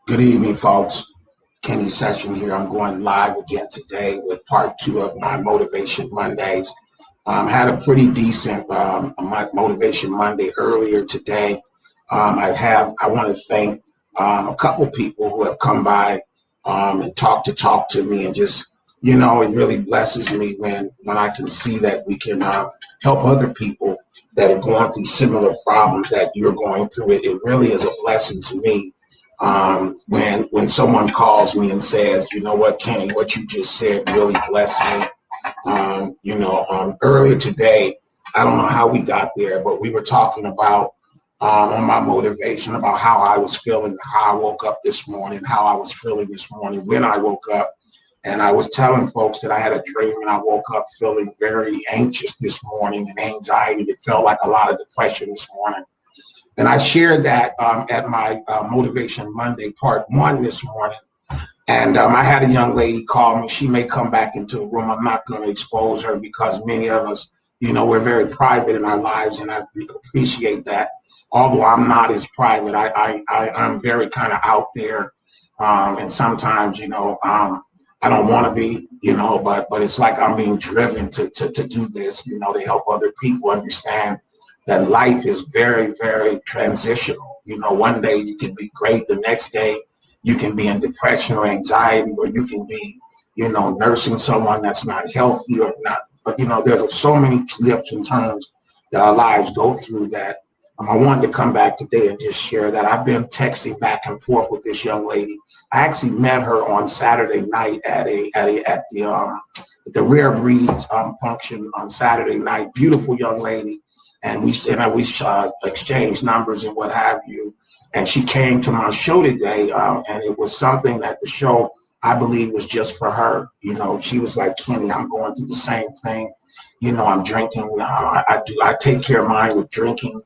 Good evening, folks. Kenny Session here. I'm going live again today with part two of my Motivation Mondays. Had a pretty decent Motivation Monday earlier today. I want to thank a couple people who have come by and talk to me, and just it really blesses me when I can see that we can help other people that are going through similar problems that you're going through. It really is a blessing to me when someone calls me and says, you know what, Kenny, what you just said really blessed me. Earlier today, I don't know how we got there, but we were talking about on my motivation about how I was feeling, how I woke up this morning, how I was feeling this morning when I woke up. And I was telling folks that I had a dream and I woke up feeling very anxious this morning and anxiety. It felt like a lot of depression this morning. And I shared that at my Motivation Monday part one this morning. And I had a young lady call me. She may come back into the room. I'm not going to expose her because many of us, we're very private in our lives, and I appreciate that. Although I'm not as private, I'm very kind of out there. And sometimes, I don't want to be, but it's like I'm being driven to do this, to help other people understand that life is very, very transitional. One day you can be great, the next day you can be in depression or anxiety, or you can be, nursing someone that's not healthy or not. But, there's so many flips and turns that our lives go through that I wanted to come back today and just share that I've been texting back and forth with this young lady. I actually met her on Saturday night at the Rare Breeds function on Saturday night. Beautiful young lady. And we exchanged numbers and what have you. And she came to my show today, and it was something that the show, I believe, was just for her. She was like, Kenny, I'm going through the same thing. I'm drinking. I take care of mine with drinking.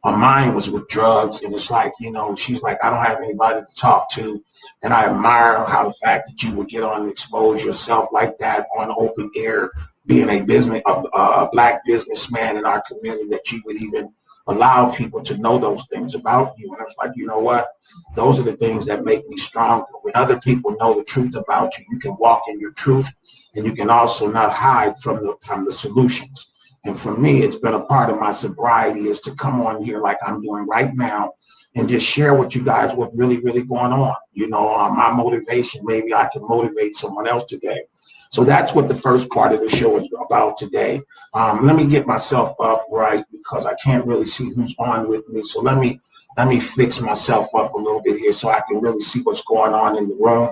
Mine was with drugs. And it's like, she's like, I don't have anybody to talk to. And I admire how the fact that you would get on and expose yourself like that on open air, being a black businessman in our community, that you would even allow people to know those things about you. And it's like, you know what? Those are the things that make me stronger. When other people know the truth about you, you can walk in your truth, and you can also not hide from the solutions. And for me, it's been a part of my sobriety is to come on here like I'm doing right now and just share with you guys what's really, really going on. My motivation, maybe I can motivate someone else today. So that's what the first part of the show is about today. Let me get myself up right because I can't really see who's on with me. So let me fix myself up a little bit here so I can really see what's going on in the room.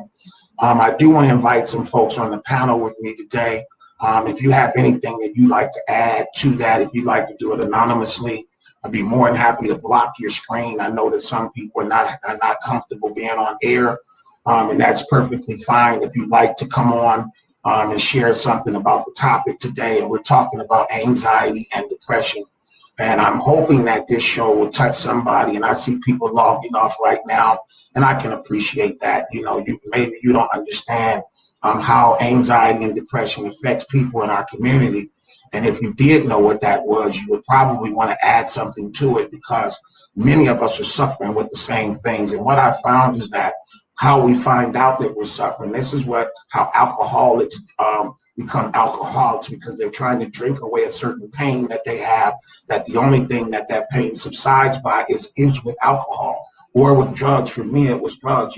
I do want to invite some folks on the panel with me today. If you have anything that you'd like to add to that, if you'd like to do it anonymously, I'd be more than happy to block your screen. I know that some people are not comfortable being on air, and that's perfectly fine. If you'd like to come on and share something about the topic today, and we're talking about anxiety and depression, and I'm hoping that this show will touch somebody. And I see people logging off right now, and I can appreciate that. Maybe you don't understand how anxiety and depression affects people in our community. And if you did know what that was, you would probably want to add something to it because many of us are suffering with the same things. And what I found is that how we find out that we're suffering, this is how alcoholics become alcoholics, because they're trying to drink away a certain pain that they have, that the only thing that pain subsides by is with alcohol. Or with drugs. For me, it was drugs.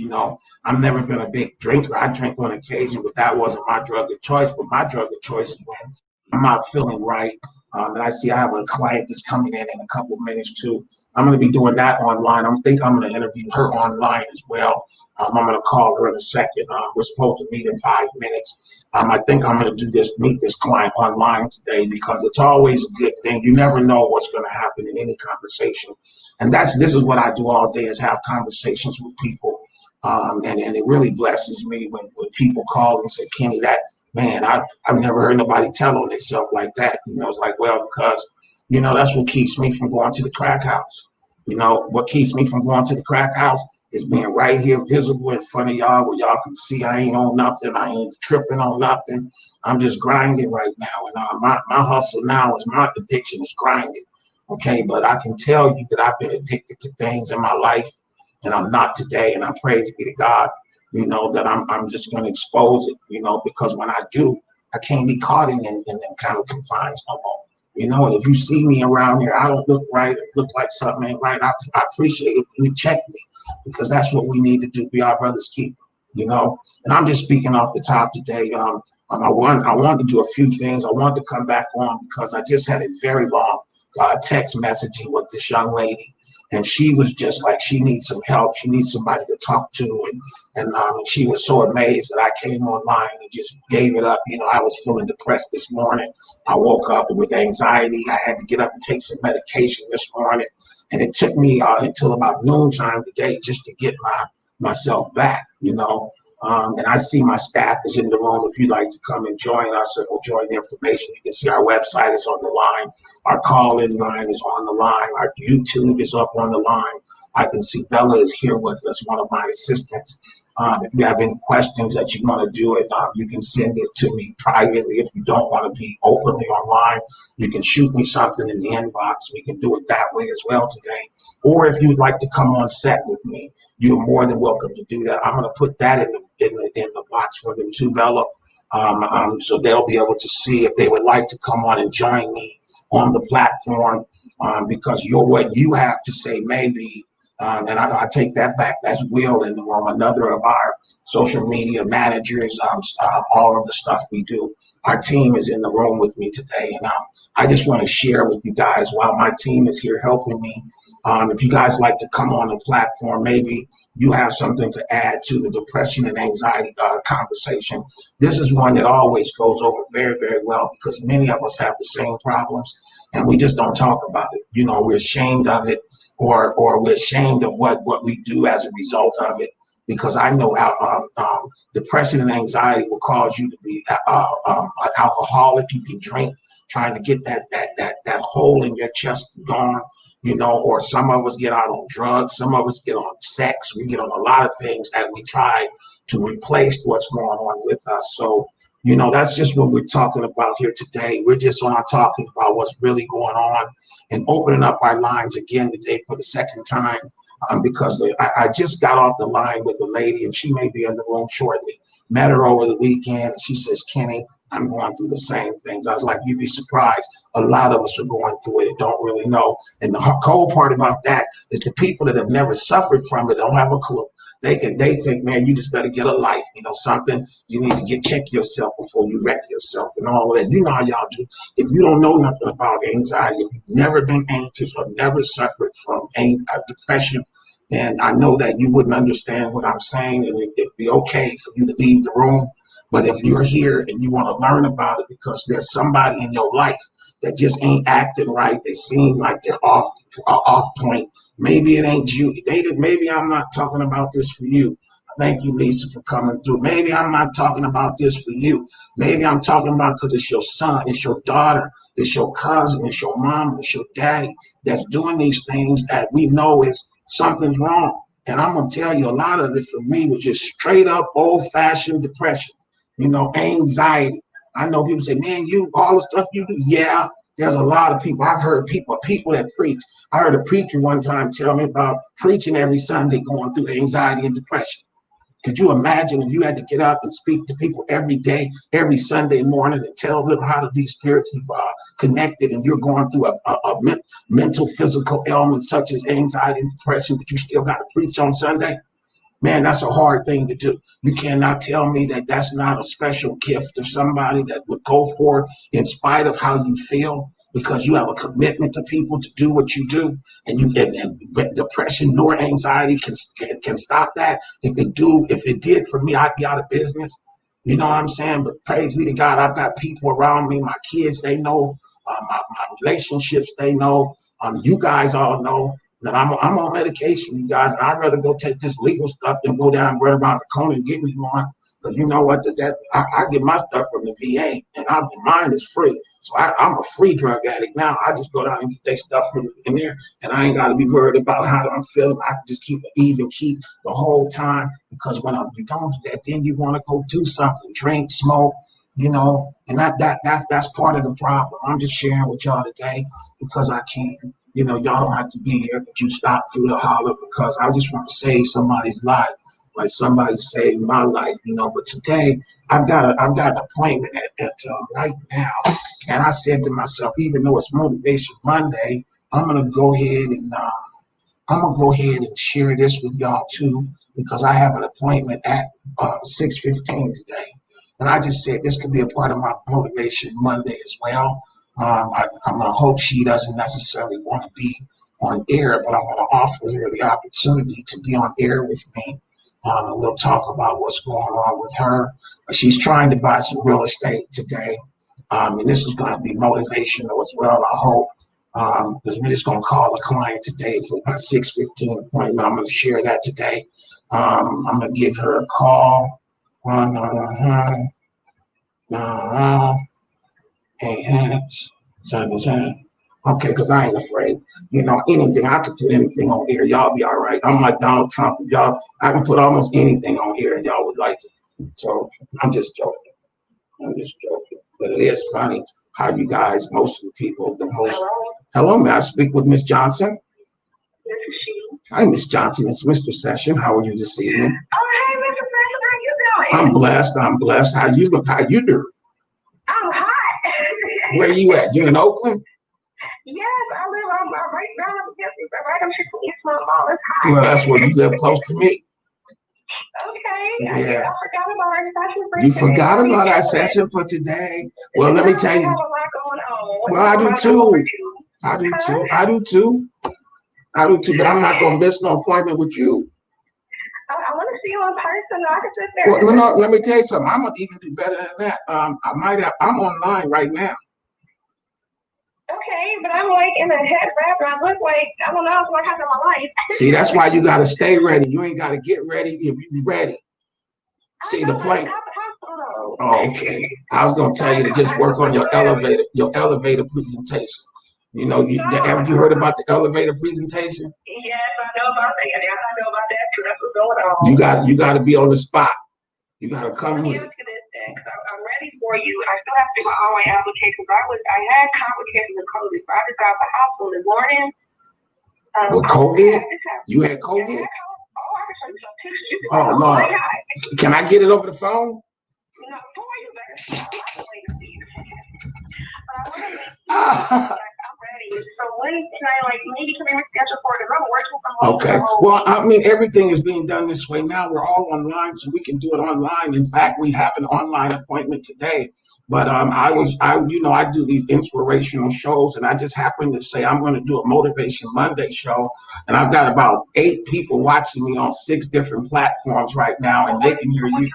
I've never been a big drinker. I drink on occasion, but that wasn't my drug of choice. But my drug of choice is when I'm not feeling right. And I see I have a client that's coming in a couple of minutes too. I'm going to be doing that online. I think I'm going to interview her online as well. I'm going to call her in a second. We're supposed to meet in 5 minutes. I think I'm going to meet this client online today because it's always a good thing. You never know what's going to happen in any conversation. And this is what I do all day, is have conversations with people. And it really blesses me when people call and say, Kenny, man, I've never heard nobody tell on themselves like that. It's like, well, because, that's what keeps me from going to the crack house. What keeps me from going to the crack house is being right here visible in front of y'all where y'all can see I ain't on nothing. I ain't tripping on nothing. I'm just grinding right now. And my hustle now is my addiction is grinding. Okay, but I can tell you that I've been addicted to things in my life. and I'm not today. And I praise be to God, that I'm just going to expose it, because when I do, I can't be caught in them kind of confines no more. And if you see me around here, I don't look right, or look like something ain't right, I appreciate it. You check me, because that's what we need to do, be our brother's keeper, And I'm just speaking off the top today. I wanted to do a few things. I wanted to come back on because I just had a very long text messaging with this young lady. And she was just like, she needs some help. She needs somebody to talk to. And she was so amazed that I came online and just gave it up. I was feeling depressed this morning. I woke up with anxiety. I had to get up and take some medication this morning. And it took me until about noontime today just to get myself back, and I see my staff is in the room. If you'd like to come and join us or join the information, you can see our website is on the line. Our call-in line is on the line. Our YouTube is up on the line. I can see Bella is here with us, one of my assistants. If you have any questions that you want to do it, you can send it to me privately. If you don't want to be openly online, you can shoot me something in the inbox. We can do it that way as well today. Or if you'd like to come on set with me, you're more than welcome to do that. I'm going to put that in the box for them too, Bella. So they'll be able to see if they would like to come on and join me on the platform, because what you have to say maybe. And I take that back. That's Will in the room, another of our social media managers, all of the stuff we do. Our team is in the room with me today. And I just want to share with you guys while my team is here helping me. If you guys like to come on the platform, maybe you have something to add to the depression and anxiety conversation. This is one that always goes over very, very well because many of us have the same problems and we just don't talk about it. We're ashamed of it. Or we're ashamed of what we do as a result of it, because I know depression and anxiety will cause you to be an alcoholic. You can drink, trying to get that hole in your chest gone, or some of us get out on drugs, some of us get on sex, we get on a lot of things that we try to replace what's going on with us. So that's just what we're talking about here today. We're just talking about what's really going on and opening up our lines again today for the second time, because I just got off the line with a lady, and she may be in the room shortly. Met her over the weekend, and she says, Kenny, I'm going through the same things. I was like, you'd be surprised. A lot of us are going through it and don't really know. And the cold part about that is the people that have never suffered from it don't have a clue. They think, man, you just better get a life, something. You need to check yourself before you wreck yourself and all of that. You know how y'all do. If you don't know nothing about anxiety, if you've never been anxious or never suffered from depression, then I know that you wouldn't understand what I'm saying, and it'd be okay for you to leave the room. But if you're here and you want to learn about it because there's somebody in your life that just ain't acting right, they seem like they're off point. Maybe it ain't you. Maybe I'm not talking about this for you. Thank you, Lisa, for coming through. Maybe I'm not talking about this for you. Maybe I'm talking about because it's your son, it's your daughter, it's your cousin, it's your mom, it's your daddy that's doing these things that we know is something's wrong. And I'm going to tell you, a lot of it for me was just straight up old-fashioned depression, anxiety. I know people say, man, all the stuff you do. Yeah, there's a lot of people. I've heard people that preach. I heard a preacher one time tell me about preaching every Sunday going through anxiety and depression. Could you imagine if you had to get up and speak to people every day, every Sunday morning, and tell them how to be spiritually connected, and you're going through a mental, physical ailment such as anxiety and depression, but you still got to preach on Sunday? Man, that's a hard thing to do. You cannot tell me that that's not a special gift of somebody that would go for it in spite of how you feel, because you have a commitment to people to do what you do, and depression nor anxiety can stop that. If it did for me, I'd be out of business. You know what I'm saying? But praise be to God, I've got people around me. My kids, they know. My relationships, they know. You guys all know that I'm on medication, you guys. And I'd rather go take this legal stuff than go down right around the corner and get me one. Because you know what? I get my stuff from the VA, and mine is free. So I'm a free drug addict now. I just go down and get their stuff from in there, and I ain't got to be worried about how I'm feeling. I can just keep it even, keep the whole time. Because when you don't do that, then you want to go do something, drink, smoke, and that's part of the problem. I'm just sharing with y'all today because I can. You know, y'all don't have to be here, but you stop through the holler because I just want to save somebody's life, like somebody saved my life, you know. But today I've got an appointment at right now, and I said to myself, even though it's Motivation Monday, I'm gonna go ahead and share this with y'all too, because I have an appointment at 6:15 today. And I just said this could be a part of my Motivation Monday as well. I'm going to hope she doesn't necessarily want to be on air, but I'm going to offer her the opportunity to be on air with me. And we'll talk about what's going on with her. She's trying to buy some real estate today. And this is going to be motivational as well, I hope. Because we're just going to call a client today for my 6:15 appointment. I'm going to share that today. I'm going to give her a call. Okay, because I ain't afraid. You know, anything. I could put anything on air. Y'all be all right. I'm like Donald Trump. Y'all, I can put almost anything on air and y'all would like it. So I'm just joking. But it is funny how you guys, most of the people, Hello, may I speak with Miss Johnson? This is she. Hi, Miss Johnson. It's Mr. Session. How are you this evening? Oh, hey, Mr. Session. How you doing? I'm blessed. How you doing? I'm hot. Where you at? You in Oakland? Yes, I live right down right up East Mall. It's hot. Well, that's where you live, close to me. Okay. Yeah. I forgot about our session for You today. forgot about our session for today. Well, let me tell you. I have a lot going on. Well, I do too. But I'm not gonna miss no appointment with you. I want to see you in person. I can sit there. Well, no, let me tell you something. I'm gonna even do better than that. I'm online right now. Okay, but I'm like in a head wrap and I look like, I don't know what happened in my life. See, that's why you gotta stay ready. You ain't gotta get ready if you ready. See the plane. Oh, okay. I was gonna tell you to just work on your elevator presentation. You know, haven't you heard about the elevator presentation? Yes, I know about that. I know about that too. That's what's going on. You got to be on the spot. You got to come with it. I'm ready for you. I still have to do my online applications. I had complications with COVID, so I just got out the hospital this morning. With COVID? You had COVID? Yeah, I can show you some pictures. Oh, no. Can I get it over the phone? No, boy, you better. I'm waiting to see you. I want to make sure I'm ready. So when can I maybe can we reschedule for it? I'm working from home. Okay. Well, I mean, everything is being done this way now. We're all online, so we can do it online. In fact, we have an online appointment today. But I do these inspirational shows, and I just happened to say I'm going to do a Motivation Monday show, and I've got about 8 people watching me on 6 different platforms right now, and they can hear you.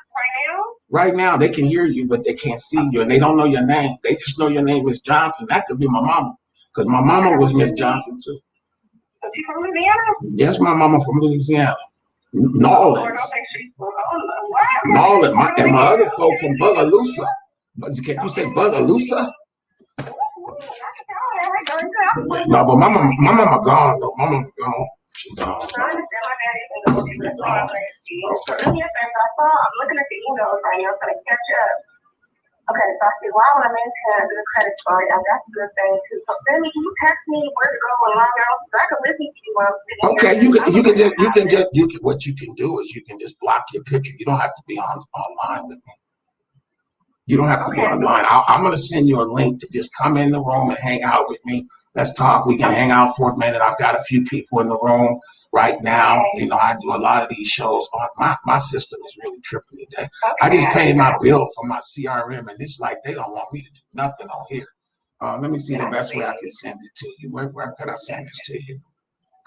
Right now, they can hear you, but they can't see you, and they don't know your name. They just know your name is Johnson. That could be my mama, because my mama was Miss Johnson too. So she's from Louisiana? Yes, my mama from Louisiana. New Orleans. And my other folk from Bogalusa. Can you say Bogalusa? No, but my mama gone though. My mama gone. She's gone. I'm looking at the emails right now, so I catch up. Okay, so I see why when I'm in town, do a credit card. That's a good thing too. So then can you text me where to go and log out so I can listen to you while I'm sitting here? What you can do is you can just block your picture. You don't have to be online with me. You don't have to be online. I'm going to send you a link to just come in the room and hang out with me. Let's talk. We can hang out for a minute. I've got a few people in the room right now. You know, I do a lot of these shows. My system is really tripping today. I just paid my bill for my CRM, and it's like they don't want me to do nothing on here. Let me see the best way I can send it to you. Where can I send this to you?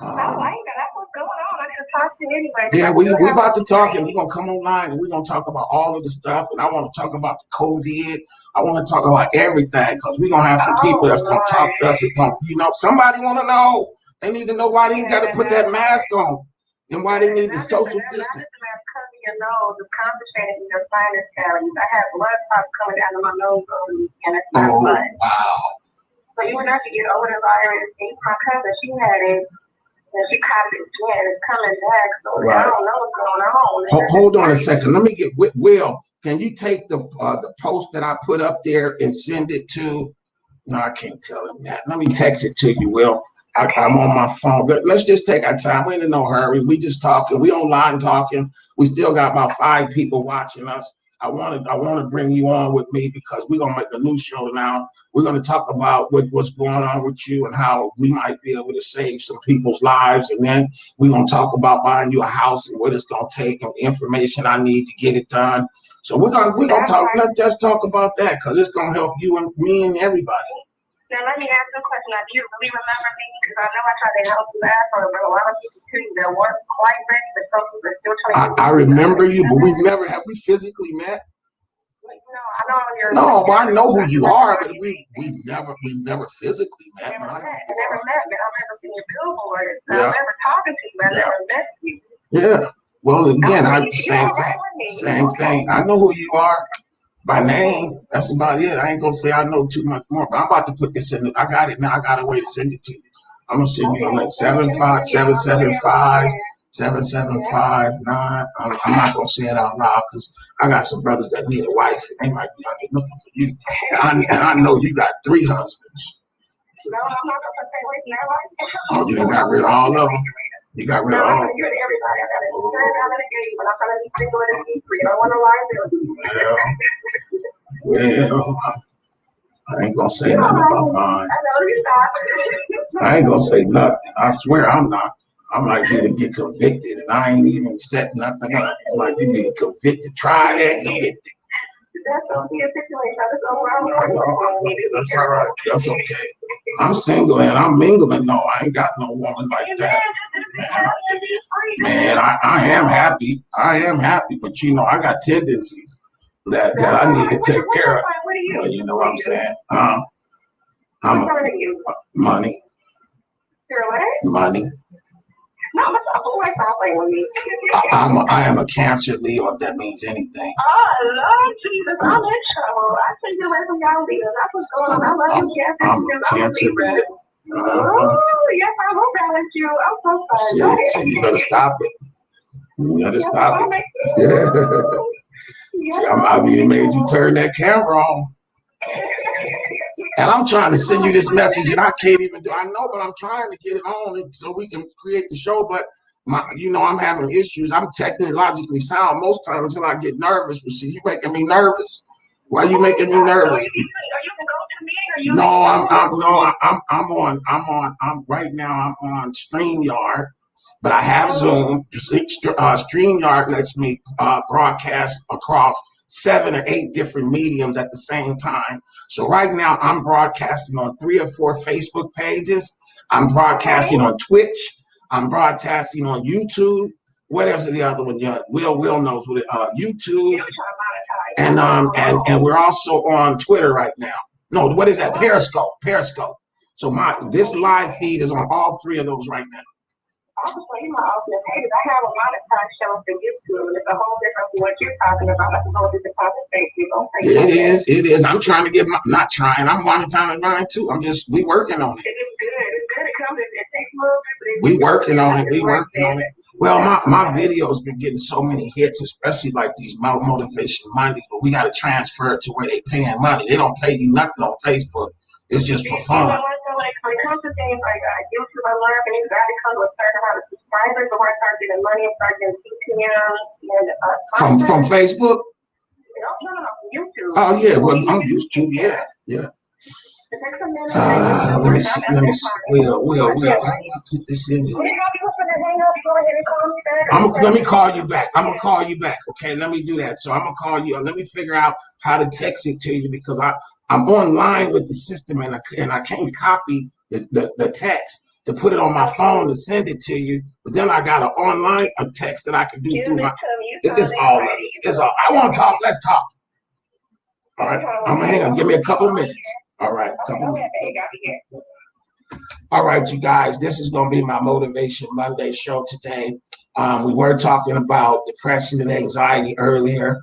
I like that. That's what's going on. I can talk to you anyway. Yeah, we're about to talk, and we're going to come online, and we're going to talk about all of the stuff, and I want to talk about the COVID. I want to talk about everything, because we're going to have some people that's going to talk to us. Somebody want to know. They need to know why they got to put that mask on, and why they need the social distance. Covering your nose is compensating your sinus cavities. I have blood clots coming out of my nose, and it's not blood. Wow. So you would have to get over the virus. My cousin, she had it. And she caught it again. It's coming back. So right. I don't know what's going on. Hold on a second. Let me get Will. Can you take the post that I put up there and send it to? No, I can't tell him that. Let me text it to you, Will. I'm on my phone. Let's just take our time. We're in no hurry. We just talking. We online talking. We still got about 5 people watching us. I want to bring you on with me because we're gonna make a new show now. We're gonna talk about what's going on with you and how we might be able to save some people's lives, and then we're gonna talk about buying you a house and what it's gonna take and the information I need to get it done. So we're gonna talk. Let's just talk about that because it's gonna help you and me and everybody. Now let me ask you a question. Now, do you really remember me? Because I know I tried to help you last time, but a lot of people too that weren't quite ready, but some people are still trying to. I remember you, but have we physically met? No, I know you're. No, I know who you are, but we've never physically met. Never met, but I remember seeing your billboard. Yeah. I remember talking to you, but I never met you. Yeah. Well, again, same thing. I know who you are by name. That's about it. I ain't gonna say I know too much more, but I'm about to put this in. I got it now. I got a way to send it to you. I'm gonna send you a link. 75759. I'm not gonna say it out loud because I got some brothers that need a wife and they might be out there looking for you. And I know you got 3 husbands. No, I'm not gonna say wait now. Oh, you done got rid of all of them. You got rid of all. Everybody. I got it. I'm gonna get you, but I'm gonna be single and be free. I don't want to lie to you. Well, I ain't gonna say nothing about mine. I know you're not. I ain't gonna say nothing. I swear I'm not. I might be to get convicted, and I ain't even set nothing up. I might be getting convicted, tried and convicted. That's gonna be a situation. That's all right. That's okay. I'm single and I'm mingling. No, I ain't got no woman like that. Man, I am happy. I am happy, but you know, I got tendencies that I need to take care of. Well, you know what I'm saying? I'm money. Money. I am a Cancer Leo, if that means anything. Oh, Lord Jesus, I'm in trouble. I take you away from y'all leaders. That's what's going on. I love you, Cancer. I'm a Cancer Leo. Oh, yes, I will balance you. I'm so sorry. So you gotta stop it. You gotta stop it. Yeah. See, I even made you turn that camera on. And I'm trying to send you this message, and I can't even do. I know, but I'm trying to get it on so we can create the show. But I'm having issues. I'm technologically sound most times until I get nervous. But see, you making me nervous. Why are you making me nervous? No, I'm right now. I'm on StreamYard, but I have Zoom. StreamYard lets me broadcast across 7 or 8 different mediums at the same time. So right now I'm broadcasting on 3 or 4 Facebook pages. I'm broadcasting on Twitch. I'm broadcasting on YouTube. What else is the other one? Yeah, Will knows what it YouTube. And we're also on Twitter right now. No, what is that? Periscope. So this live feed is on all 3 of those right now. Also, you know, I have a lot of time shows to get to, and it's a whole different from what you're talking about. That's a whole different conversation. It is. I'm trying to get not trying. I'm monetizing mine too. We working on it. It's good. It comes. It takes a little bit. We working on it. Well, my video's been getting so many hits, especially like these Motivation Mondays, but we got to transfer it to where they paying money. They don't pay you nothing on Facebook. It's just for fun. Like when it comes to things like YouTube, I learned and you got to come to a certain amount of subscribers before I start getting money and start getting CPM and from Facebook. No, YouTube. Oh yeah, well on YouTube, yeah. Let me see. Will, how do I put this in here? Let me call you back. I'm gonna call you back. Okay, let me do that. So I'm gonna call you. Let me figure out how to text it to you because I'm online with the system and I can't copy the text to put it on my phone to send it to you. But then I got a text that I can do through my. It's just all of it. It's all. I want to talk. Let's talk. All right. I'm gonna hang on. Give me a couple of minutes. All right. All right, you guys. This is gonna be my Motivation Monday show today. We were talking about depression and anxiety earlier.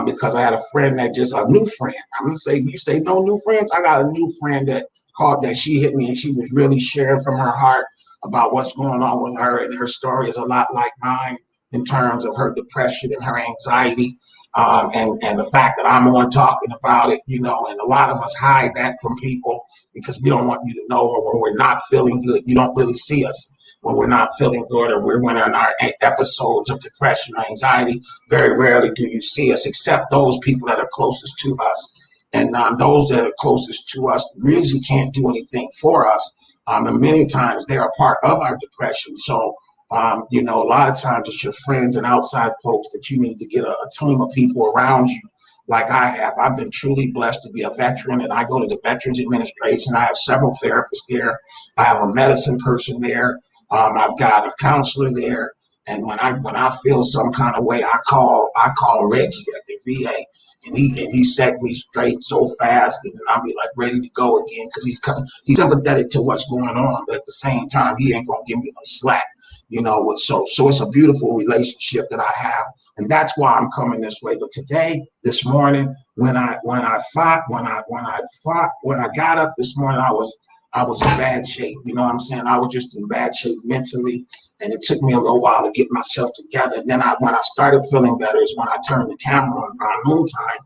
Because I had a friend a new friend. I'm gonna say, you say no new friends. I got a new friend that called that she hit me and she was really sharing from her heart about what's going on with her, and her story is a lot like mine in terms of her depression and her anxiety, and the fact that I'm on talking about it, and a lot of us hide that from people. because we don't want you to know, or when we're not feeling good, you don't really see us. When we're not feeling good, or we're in our episodes of depression or anxiety, very rarely do you see us, except those people that are closest to us. And those that are closest to us really can't do anything for us. And many times they are part of our depression. So, you know, a lot of times it's your friends and outside folks that you need to get a team of people around you. Like I have. I've been truly blessed to be a veteran, and I go to the Veterans Administration. I have several therapists there. I have a medicine person there. I've got a counselor there. And when I feel some kind of way, I call Reggie at the VA, and he set me straight so fast, and then I'll be like ready to go again, because he's sympathetic to what's going on, but at the same time he ain't gonna give me no slack. You know, so it's a beautiful relationship that I have, and that's why I'm coming this way. But today, this morning, when I got up this morning, I was in bad shape. You know what I'm saying? I was just in bad shape mentally, and it took me a little while to get myself together. And then when I started feeling better is when I turned the camera on around noontime,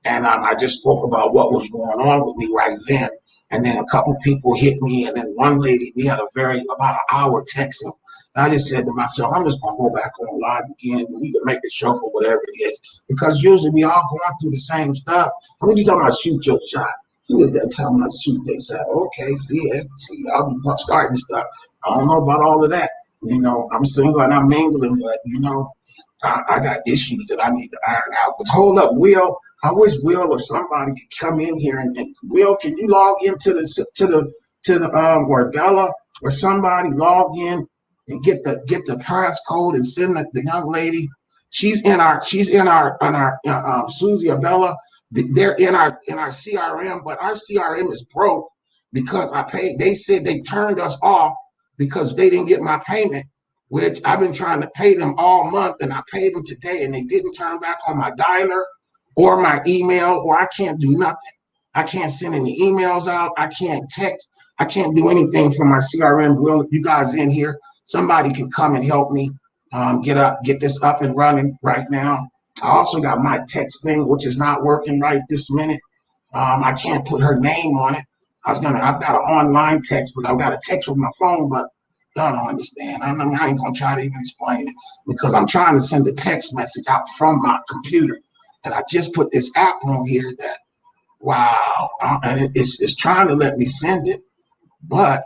and I just spoke about what was going on with me right then. And then a couple people hit me, and then one lady, we had about an hour texting. And I just said to myself, I'm just going to go back on live again. We can make a show for whatever it is, because usually we all going through the same stuff. And when you talking about shoot your shot, he was there telling me to shoot this shot. Okay, see, I'll be starting stuff. I don't know about all of that. You know, I'm single and I'm mingling, but, you know, I got issues that I need to iron out. But hold up, Will. I wish Will or somebody could come in here and Will, can you log into the or Bella or somebody log in and get the passcode and send the young lady. She's in our Susie or Bella. They're in our CRM, but our CRM is broke because I paid. They said they turned us off because they didn't get my payment, which I've been trying to pay them all month, and I paid them today, and they didn't turn back on my dialer or my email, or I can't do nothing. I can't send any emails out. I can't text. I can't do anything from my CRM. Will, you guys in here, somebody can come and help me get this up and running right now. I also got my text thing, which is not working right this minute. I can't put her name on it. I've got an online text, but I've got a text with my phone, but y'all don't understand. I ain't gonna try to even explain it, because I'm trying to send a text message out from my computer. And I just put this app on here that, wow, and it's trying to let me send it, but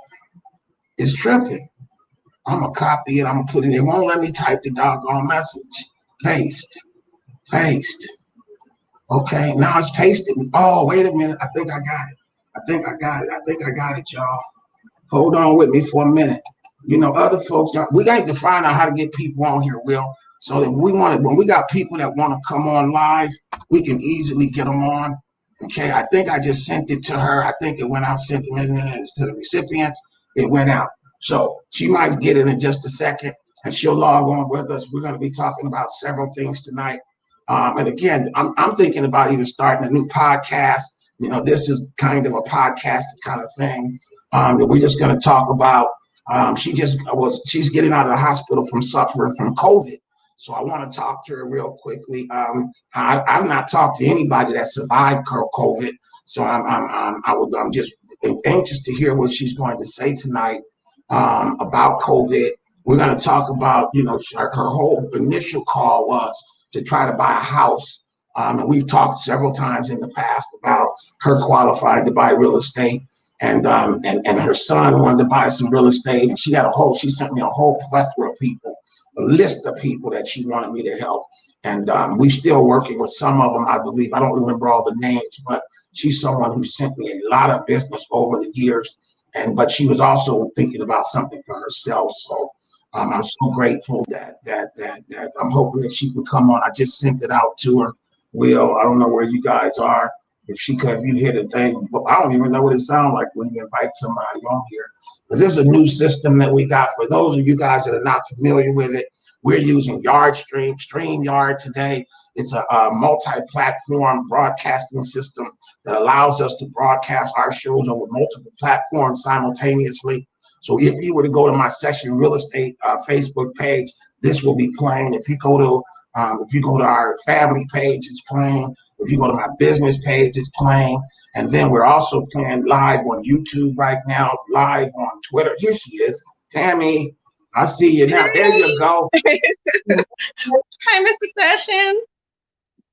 it's tripping. I'm gonna copy it, I'm gonna put it, it won't let me type the doggone message. Paste. Okay, now it's pasted. Oh, wait a minute, I think I got it, y'all. Hold on with me for a minute. You know, other folks, we got to find out how to get people on here, Will. So that when we got people that want to come on live, we can easily get them on. Okay, I think I just sent it to her. I think it went out, sent it to the recipients. It went out. So she might get it in just a second, and she'll log on with us. We're going to be talking about several things tonight. And again, I'm thinking about even starting a new podcast. You know, this is kind of a podcast kind of thing. We're just going to talk about. She's getting out of the hospital from suffering from COVID. So I want to talk to her real quickly. I've not talked to anybody that survived COVID, so I'm just anxious to hear what she's going to say tonight about COVID. We're going to talk about, you know, her whole initial call was to try to buy a house, and we've talked several times in the past about her qualifying to buy real estate, and her son wanted to buy some real estate, and she sent me a whole plethora of people. A list of people that she wanted me to help. And we still working with some of them, I believe. I don't remember all the names, but she's someone who sent me a lot of business over the years. But she was also thinking about something for herself. So I'm so grateful that I'm hoping that she can come on. I just sent it out to her. Will, I don't know where you guys are. If you hear the thing, but I don't even know what it sounds like when you invite somebody on here. Because this is a new system that we got. For those of you guys that are not familiar with it, we're using StreamYard today. It's a multi-platform broadcasting system that allows us to broadcast our shows over multiple platforms simultaneously. So if you were to go to my Session Real Estate Facebook page, this will be playing. If you go to our family page, it's playing. If you go to my business page, it's playing. And then we're also playing live on YouTube right now, live on Twitter. Here she is, Tammy. I see you now. There you go. Hi, Mr. Sessions.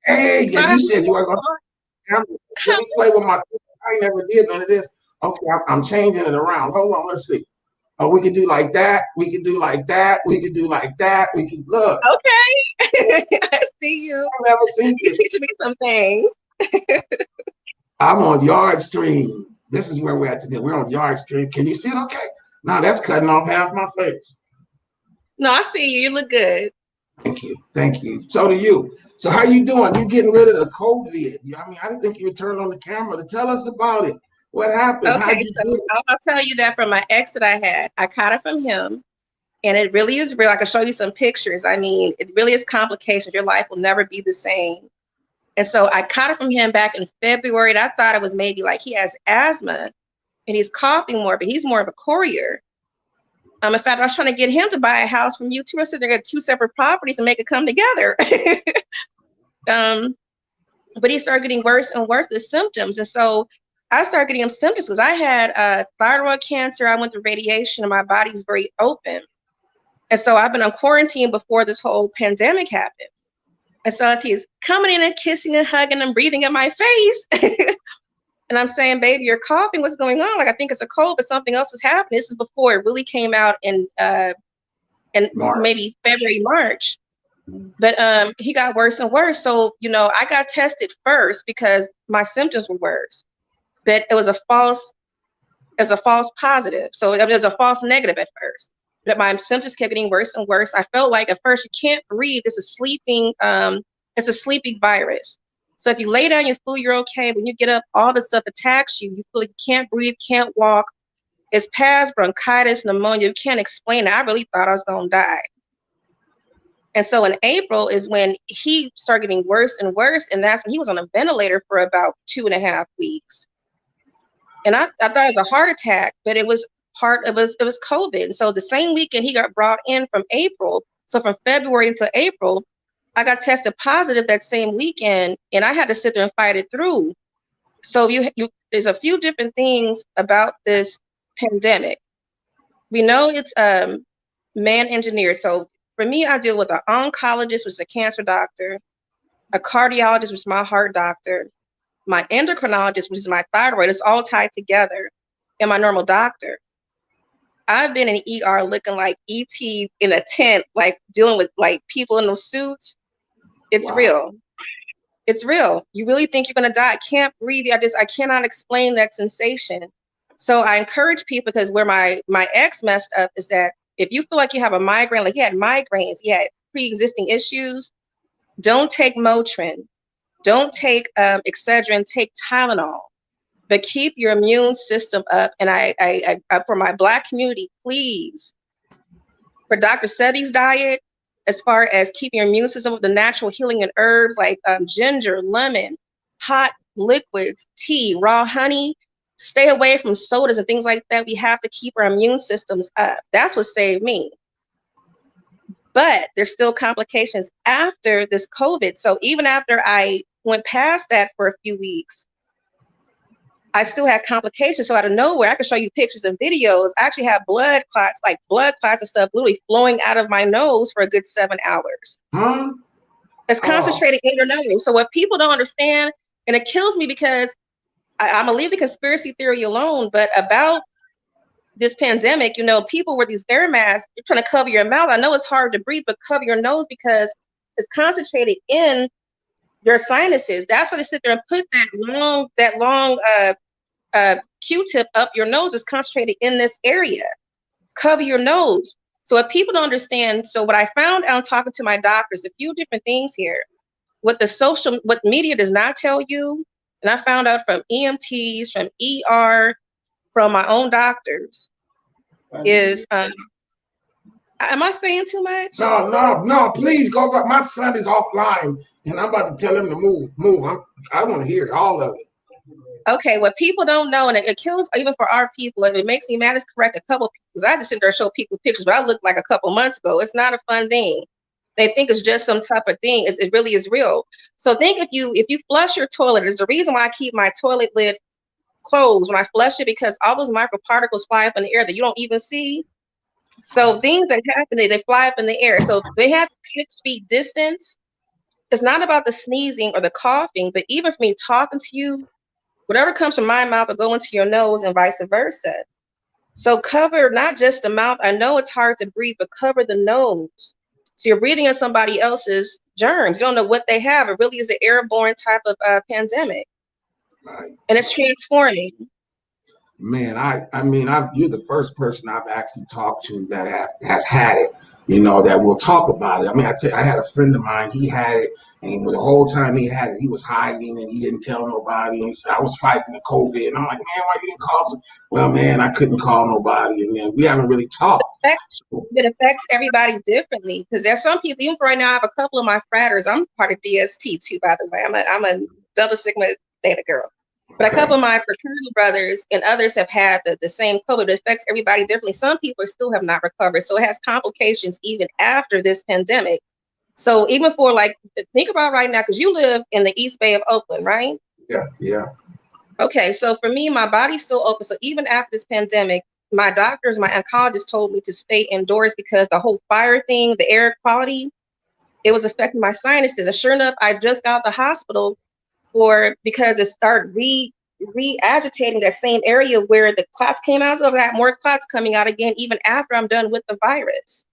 Hey, yeah, you said you were going to let me play with my. I never did none of this. Okay, I'm changing it around. Hold on, let's see. Oh, we could do like that. We could do like that. We could do like that. We could look. Okay. I see you. I've never seen You're this. teaching me some things. I'm on Yard Stream. This is where we're at today. We're on Yard Stream. Can you see it okay? Now that's cutting off half my face. No, I see you. You look good. Thank you. Thank you. So do you. So how you doing? You getting rid of the COVID? I mean, I didn't think you would turn on the camera to tell us about it. What happened? Okay, so I'll tell you that from my ex that I had. I caught it from him, and it really is real. I can show you some pictures. I mean, it really is complications. Your life will never be the same. And so I caught it from him back in February, and I thought it was maybe like he has asthma, and he's coughing more, but he's more of a courier. In fact, I was trying to get him to buy a house from you too. I said they're got two separate properties and make it come together. But he started getting worse and worse, the symptoms. And so I started getting him symptoms because I had thyroid cancer. I went through radiation and my body's very open. And so I've been on quarantine before this whole pandemic happened. And so as he's coming in and kissing and hugging and breathing in my face, and I'm saying, baby, you're coughing. What's going on? Like, I think it's a cold, but something else is happening. This is before it really came out in maybe February, March. But he got worse and worse. So, you know, I got tested first because my symptoms were worse. But it was a false positive. So it was a false negative at first. But my symptoms kept getting worse and worse. I felt like at first you can't breathe. It's a sleeping virus. So if you lay down, you feel you're okay. When you get up, all the stuff attacks you. You feel like you can't breathe, can't walk. It's past bronchitis, pneumonia. You can't explain it. I really thought I was going to die. And so in April is when he started getting worse and worse. And that's when he was on a ventilator for about 2.5 weeks. And I thought it was a heart attack, but it was COVID. And so the same weekend he got brought in from April. So from February until April, I got tested positive that same weekend, and I had to sit there and fight it through. So there's a few different things about this pandemic. We know it's man-engineered. So for me, I deal with an oncologist, which is a cancer doctor, a cardiologist, which is my heart doctor, my endocrinologist, which is my thyroid. It's all tied together, and my normal doctor. I've been in ER looking like ET in a tent, like dealing with like people in those suits. It's wow. Real. It's real. You really think you're going to die. I can't breathe. I cannot explain that sensation. So I encourage people, because where my ex messed up is that if you feel like you have a migraine, like he had migraines, he had pre-existing issues, don't take Motrin. Don't take Excedrin, take Tylenol, but keep your immune system up. And I for my Black community, please, for Dr. Sebi's diet, as far as keeping your immune system with the natural healing and herbs like ginger, lemon, hot liquids, tea, raw honey, stay away from sodas and things like that. We have to keep our immune systems up. That's what saved me. But there's still complications after this COVID. So even after I went past that for a few weeks, I still had complications. So out of nowhere, I can show you pictures and videos. I actually have blood clots and stuff literally flowing out of my nose for a good 7 hours. Huh? It's concentrated in your nose. So what people don't understand, and it kills me because I'm gonna leave the conspiracy theory alone, but about this pandemic, you know, people wear these air masks, you're trying to cover your mouth. I know it's hard to breathe, but cover your nose because it's concentrated in your sinuses. That's why they sit there and put that long Q-tip up your nose. Is concentrated in this area. Cover your nose. So what people don't understand, so what I found out talking to my doctors, a few different things here. What media does not tell you, and I found out from EMTs, from ER, from my own doctors, is am I saying too much? No, please go back. My son is offline and I'm about to tell him to move. I want to hear all of it. Okay, what people don't know, and it kills even for our people, it makes me mad, is correct a couple people, because I just sit there and show people pictures, but I look like a couple months ago. It's not a fun thing. They think it's just some type of thing. It really is real. So think if you flush your toilet, there's a reason why I keep my toilet lid closed when I flush it, because all those microparticles fly up in the air that you don't even see. So things that happen, they fly up in the air. So they have 6 feet distance. It's not about the sneezing or the coughing, but even for me talking to you, whatever comes from my mouth will go into your nose and vice versa. So cover not just the mouth. I know it's hard to breathe, but cover the nose. So you're breathing in somebody else's germs. You don't know what they have. It really is an airborne type of pandemic. Right. And it's transforming. Man, I mean, you're the first person I've actually talked to that has had it, you know, that will talk about it. I mean, I had a friend of mine, he had it, and the whole time he had it, he was hiding and he didn't tell nobody. And he said, I was fighting the COVID. And I'm like, man, why you didn't call some? Well, man, I couldn't call nobody. And then we haven't really talked. It affects everybody differently, because there's some people, even right now, I have a couple of my fratters. I'm part of DST too, by the way. I'm a Delta Sigma Theta girl. But a couple of my fraternity brothers and others have had the same COVID. It affects everybody differently. Some people still have not recovered. So it has complications even after this pandemic. So even for like, think about right now, because you live in the East Bay of Oakland, right? Yeah. Okay, so for me, my body's still open. So even after this pandemic, my doctors, my oncologist told me to stay indoors because the whole fire thing, the air quality, it was affecting my sinuses. And sure enough, I just got out of the hospital because it started re-agitating that same area where the clots came out. So I got more clots coming out again, even after I'm done with the virus.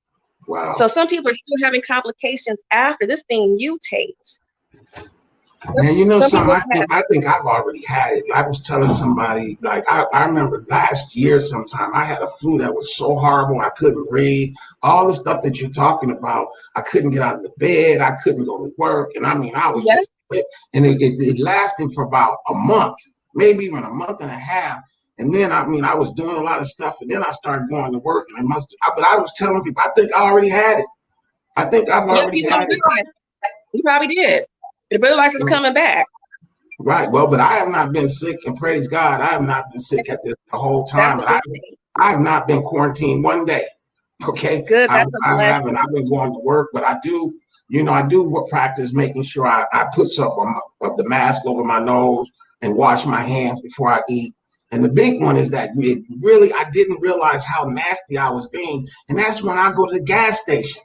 Wow. So some people are still having complications after this thing mutates. Man, you know something? I think I've already had it. I was telling somebody, like, I remember last year sometime, I had a flu that was so horrible, I couldn't breathe. All the stuff that you're talking about, I couldn't get out of the bed, I couldn't go to work. And I mean, I was just, and it lasted for about a month, maybe even a month and a half. And then, I mean, I was doing a lot of stuff, and then I started going to work, and but I was telling people, I think I already had it. I think I've already had it. You probably did. The realize it's coming back. Right. Well, but I have not been sick, and praise God, I have not been sick at this the whole time. And I have not been quarantined one day. Okay. Good. I haven't. I've been going to work, but I do, you know, I do practice making sure I put some of the mask over my nose and wash my hands before I eat. And the big one is that I didn't realize how nasty I was being. And that's when I go to the gas station.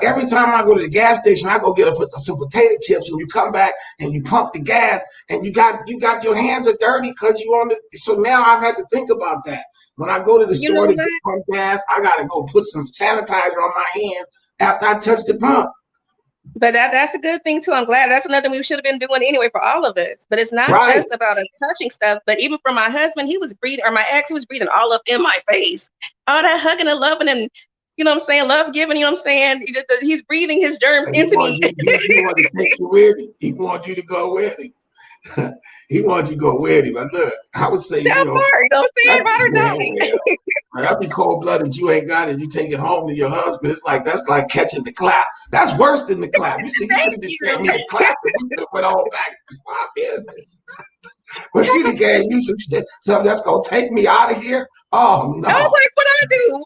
Every time I go to the gas station, I go get some potato chips, and you come back and you pump the gas, and you got your hands are dirty because you on the. So now I've had to think about that. When I go to the store to get pump gas, I gotta go put some sanitizer on my hand after I touch the pump. But that's a good thing too. I'm glad. That's another thing we should have been doing anyway for all of us. But it's not just about us touching stuff. But even for my husband, he was breathing, or my ex, he was breathing all up in my face. All that hugging and loving and, you know what I'm saying, love giving, you know what I'm saying? He's breathing his germs into me. He wants to take you with him. He wants you to go with him. He wants you to go with him. But look, I would say, you know what I'm saying? Right or die. That'd be cold-blooded. You ain't got it. You take it home to your husband. That's like catching the clap. That's worse than the clap. You see, you could have just sent me the clap, and we could have went all back to my business. But you done gave you some shit, something that's gonna take me out of here. Oh no! I was like, what I do?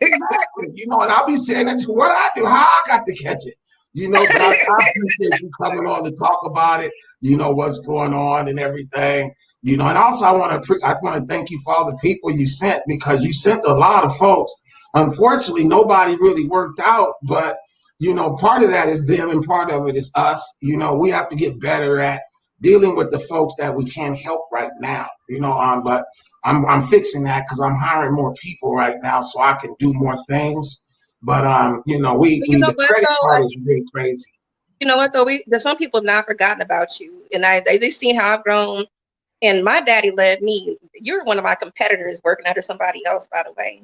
Exactly. You know, and I'll be saying that to what I do, how I got to catch it. You know, but I appreciate you coming on to talk about it. You know what's going on and everything. You know, and also I want to thank you for all the people you sent, because you sent a lot of folks. Unfortunately, nobody really worked out, but you know, part of that is them, and part of it is us. You know, we have to get better at dealing with the folks that we can't help right now, you know, but I'm fixing that because I'm hiring more people right now so I can do more things. But, you know, the credit card is really crazy. You know what, though? Some people have not forgotten about you. And they've seen how I've grown. And my daddy led me. You're one of my competitors working under somebody else, by the way.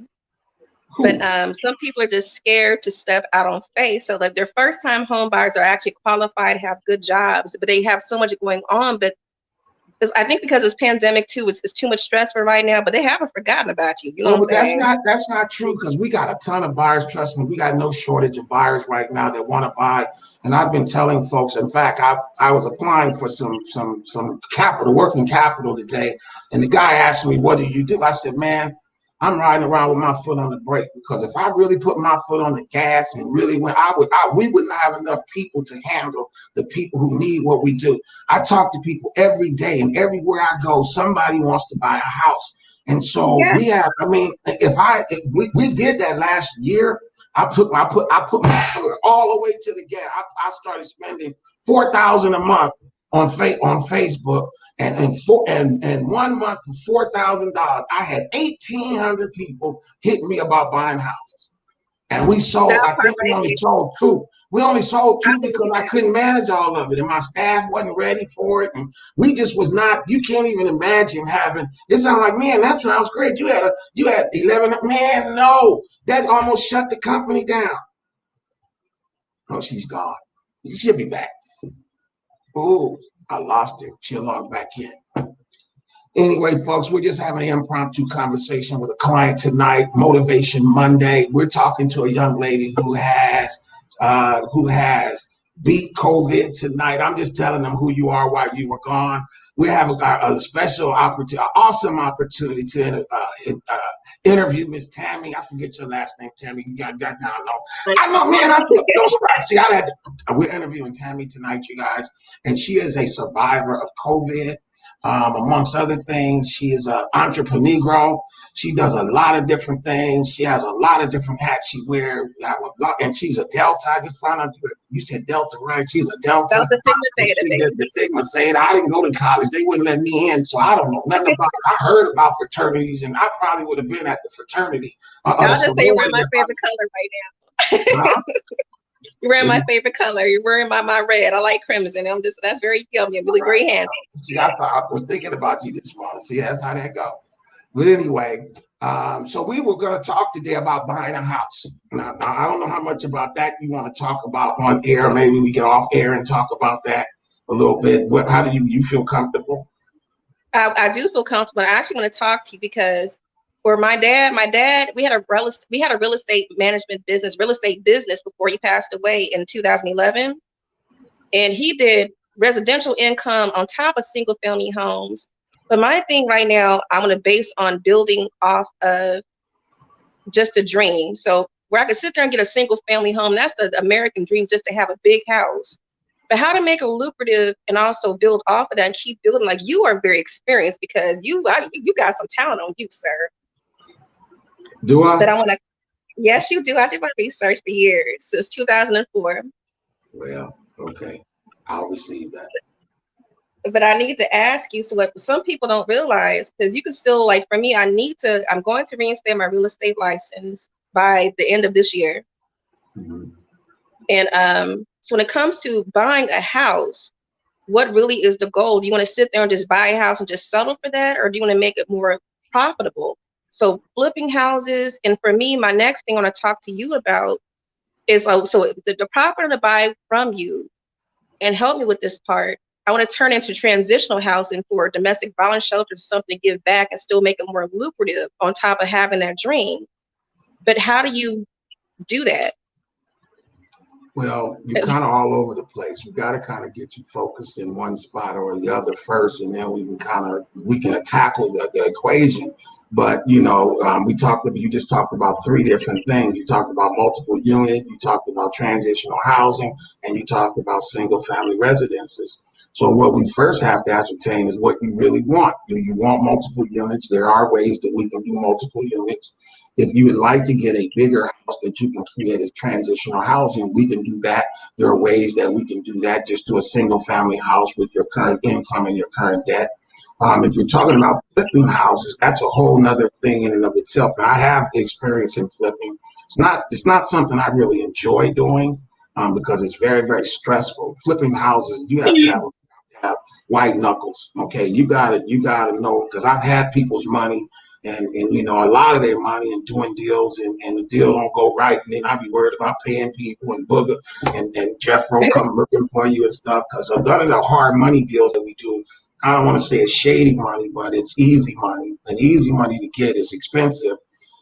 But some people are just scared to step out on faith. So like their first time home buyers are actually qualified, have good jobs, but they have so much going on. But I think because it's pandemic too, it's too much stress for right now, but they haven't forgotten about you. You know what I'm saying? That's not true, because we got a ton of buyers. Trust me, we got no shortage of buyers right now that want to buy. And I've been telling folks, in fact, I was applying for some capital, working capital today. And the guy asked me, what do you do? I said, man, I'm riding around with my foot on the brake, because if I really put my foot on the gas and really went, we wouldn't have enough people to handle the people who need what we do. I talk to people every day, and everywhere I go, somebody wants to buy a house. And so Yeah. we have, I mean, we did that last year. I put my foot all the way to the gas. I started spending $4,000 a month on Facebook, and 1 month for $4,000, I had 1,800 people hitting me about buying houses, and we sold. I think we only sold 2. We only sold 2 because I couldn't manage all of it, and my staff wasn't ready for it, and we just was not. You can't even imagine having. It sounds like, man, that sounds great. You had 11. Man, no, that almost shut the company down. Oh, she's gone. She'll be back. Oh, I lost her. She'll log back in. Anyway, folks, we're just having an impromptu conversation with a client tonight. Motivation Monday. We're talking to a young lady who has beat COVID tonight. I'm just telling them who you are while you were gone. We have a special opportunity, an awesome opportunity to interview Miss Tammy. I forget your last name, Tammy. You got that down. No, I know, man. Don't strike. See, we're interviewing Tammy tonight, you guys, and she is a survivor of COVID. Amongst other things, she is an entrepreneur. She does a lot of different things. She has a lot of different hats she wears, and she's a Delta. I just found out you said Delta, right? She's a Delta. Delta Sigma Theta. The Sigma Theta. I didn't go to college. They wouldn't let me in, so I don't know nothing about it. I heard about fraternities, and I probably would have been at the fraternity. I'll just say you're wearing my favorite color right now. You're wearing my favorite color. You're wearing my red. I like crimson. That's very yummy. I'm really very handsome. See, I was thinking about you this morning. See, that's how that go. But anyway, so we were going to talk today about buying a house. Now, I don't know how much about that you want to talk about on air. Maybe we get off air and talk about that a little bit. How do you feel comfortable? I do feel comfortable. I actually want to talk to you because for my dad, we had a real estate management business, real estate business before he passed away in 2011. And he did residential income on top of single family homes. But my thing right now, I want to base on building off of just a dream. So where I could sit there and get a single family home, that's the American dream, just to have a big house. But how to make it lucrative and also build off of that and keep building. Like, you are very experienced because you got some talent on you, sir. Do I? But I want to, yes, you do. I did my research for years, since 2004. Well, okay. I'll receive that. But I need to ask you, so what some people don't realize, because you can still, like, for me, I'm going to reinstate my real estate license by the end of this year. Mm-hmm. And so when it comes to buying a house, what really is the goal? Do you want to sit there and just buy a house and just settle for that? Or do you want to make it more profitable? So flipping houses, and for me, my next thing I want to talk to you about is, so the property to buy from you, and help me with this part, I want to turn into transitional housing for domestic violence shelters, something to give back and still make it more lucrative on top of having that dream. But how do you do that? Well, you're kind of all over the place. You got to kind of get you focused in one spot or the other first, and then we can tackle the equation. But you just talked about 3 different things. You talked about multiple unit, you talked about transitional housing, and you talked about single family residences. So what we first have to ascertain is what you really want. Do you want multiple units? There are ways that we can do multiple units. If you would like to get a bigger house that you can create as transitional housing, we can do that. There are ways that we can do that. Just do a single family house with your current income and your current debt. If you're talking about flipping houses, that's a whole nother thing in and of itself. And I have experience in flipping. It's not something I really enjoy doing because it's very, very stressful. Flipping houses, you have to have white knuckles. Okay, you gotta know, because I've had people's money and a lot of their money and doing deals and the deal don't go right, and then I'd be worried about paying people and Booger and Jeffro come looking for you and stuff, because none of the hard money deals that we do, I don't want to say it's shady money, but it's easy money, and easy money to get is expensive.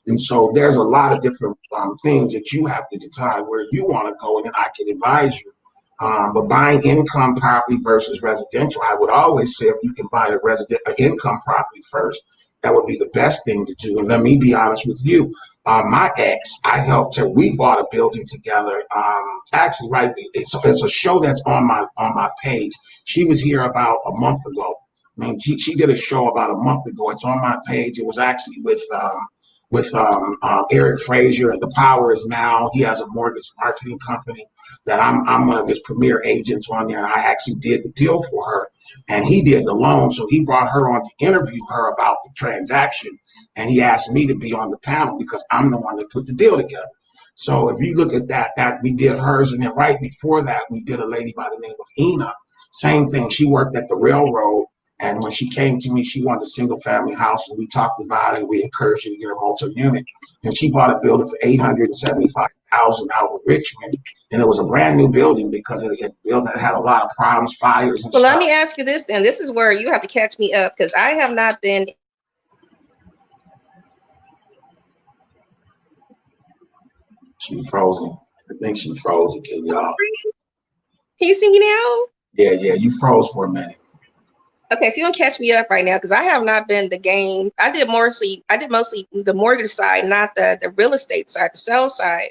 And so there's a lot of different things that you have to decide where you want to go, and then I can advise you But buying income property versus residential, I would always say if you can buy an income property first, that would be the best thing to do. And let me be honest with you. My ex, I helped her. We bought a building together. Actually, right, it's a show that's on my page. She was here about a month ago. I mean, she did a show about a month ago. It's on my page. It was actually with Eric Frazier, and The Power Is Now. He has a mortgage marketing company that I'm one of his premier agents on there, and I actually did the deal for her, and he did the loan. So he brought her on to interview her about the transaction, and he asked me to be on the panel because I'm the one that put the deal together. So if you look at that we did hers, and then right before that, we did a lady by the name of Ina. Same thing. She worked at the railroad. And when she came to me, she wanted a single family house, and we talked about it. We encouraged her to get a multi-unit, and she bought a building for $875,000 out in Richmond, and it was a brand new building because it had a lot of problems, fires, and Well, stuff. let me ask you this then. This is where you have to catch me up because I have not been. She's frozen. I think she's frozen. Can y'all? Can you see me now? Yeah, you froze for a minute. Okay, so you don't catch me up right now because I have not been the game. I did mostly the mortgage side, not the real estate side, the sales side,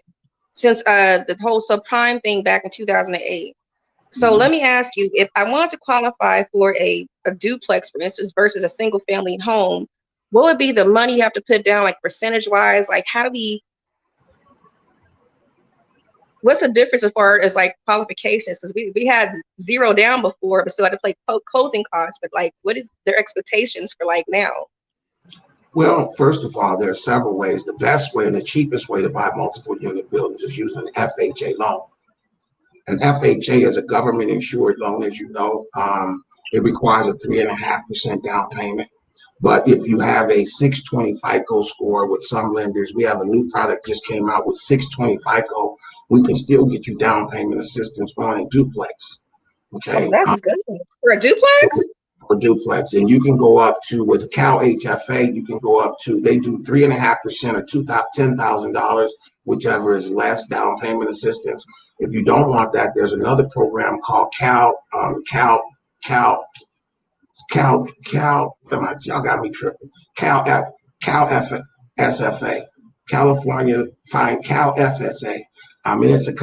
since the whole subprime thing back in 2008. So let me ask you, if I wanted to qualify for a duplex, for instance, versus a single family home, what would be the money you have to put down, like percentage wise? Like what's the difference as far as like qualifications? Because we had zero down before, but still had to pay closing costs. But like, what is their expectations for like now? Well, first of all, there are several ways. The best way and the cheapest way to buy multiple unit buildings is using an FHA loan. An FHA is a government insured loan, as you know. It requires a 3.5% down payment. But if you have a 620 FICO score with some lenders, we have a new product just came out with 620 FICO. We can still get you down payment assistance on a duplex. Okay. Oh, that's good. For a duplex? For duplex. And you can go up to, with Cal HFA, you can go up to, they do 3.5% or $10,000, whichever is less down payment assistance. If you don't want that, there's another program called y'all got me tripping. SFA, California Cal FSA. It's a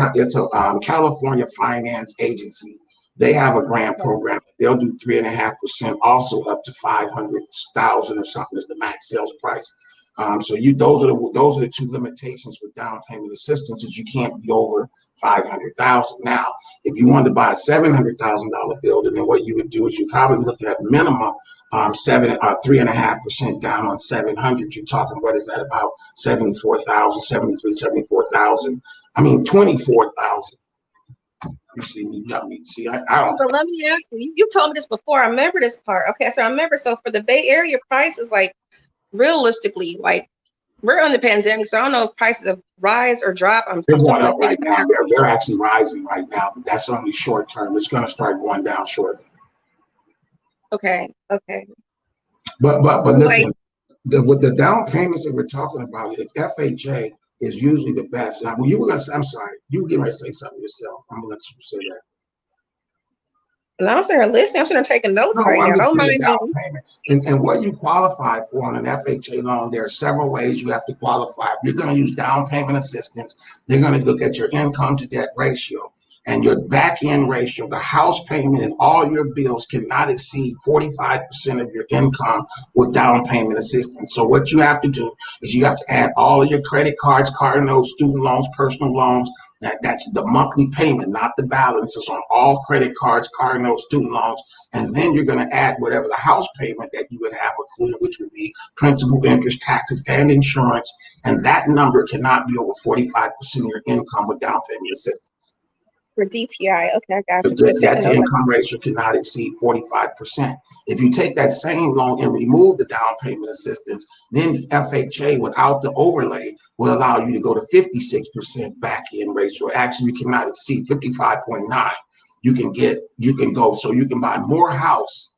California finance agency. They have a grant program. They'll do 3.5%, also up to 500,000 or something is the max sales price. So those are the two limitations with down payment assistance is you can't be over 500,000. Now, if you wanted to buy a $700,000 building, then what you would do is you probably look at minimum 3.5% down on 700. You're talking, what is that, about 74,000, 73, 74,000. I mean 24,000. You see me, see, I don't. So let me ask you. You told me this before. I remember this part. Okay, so I remember. So for the Bay Area prices, like realistically, like we're on the pandemic, so I don't know if prices have rise or drop. They're going up right now. They're actually rising right now, but that's only short term. It's going to start going down shortly. Okay. But listen, with the down payments that we're talking about, FHA is usually the best. Now, when you were going to say, I'm sorry, you were getting ready to say something yourself. I'm going to let you say that. And I'm sitting here listening. I'm sitting here taking notes right now. Don't mind me. And what you qualify for on an FHA loan, there are several ways you have to qualify. If you're going to use down payment assistance, they're going to look at your income to debt ratio. And your back end ratio, the house payment and all your bills cannot exceed 45% of your income with down payment assistance. So what you have to do is you have to add all of your credit cards, car notes, student loans, personal loans. That's the monthly payment, not the balances on all credit cards, car notes, student loans. And then you're going to add whatever the house payment that you would have included, which would be principal, interest, taxes, and insurance. And that number cannot be over 45% of your income with down payment assistance. For DTI, okay, I got you. That income ratio cannot exceed 45%. If you take that same loan and remove the down payment assistance, then FHA without the overlay will allow you to go to 56% back end ratio. Actually, you cannot exceed 55.9. You can go, so you can buy more house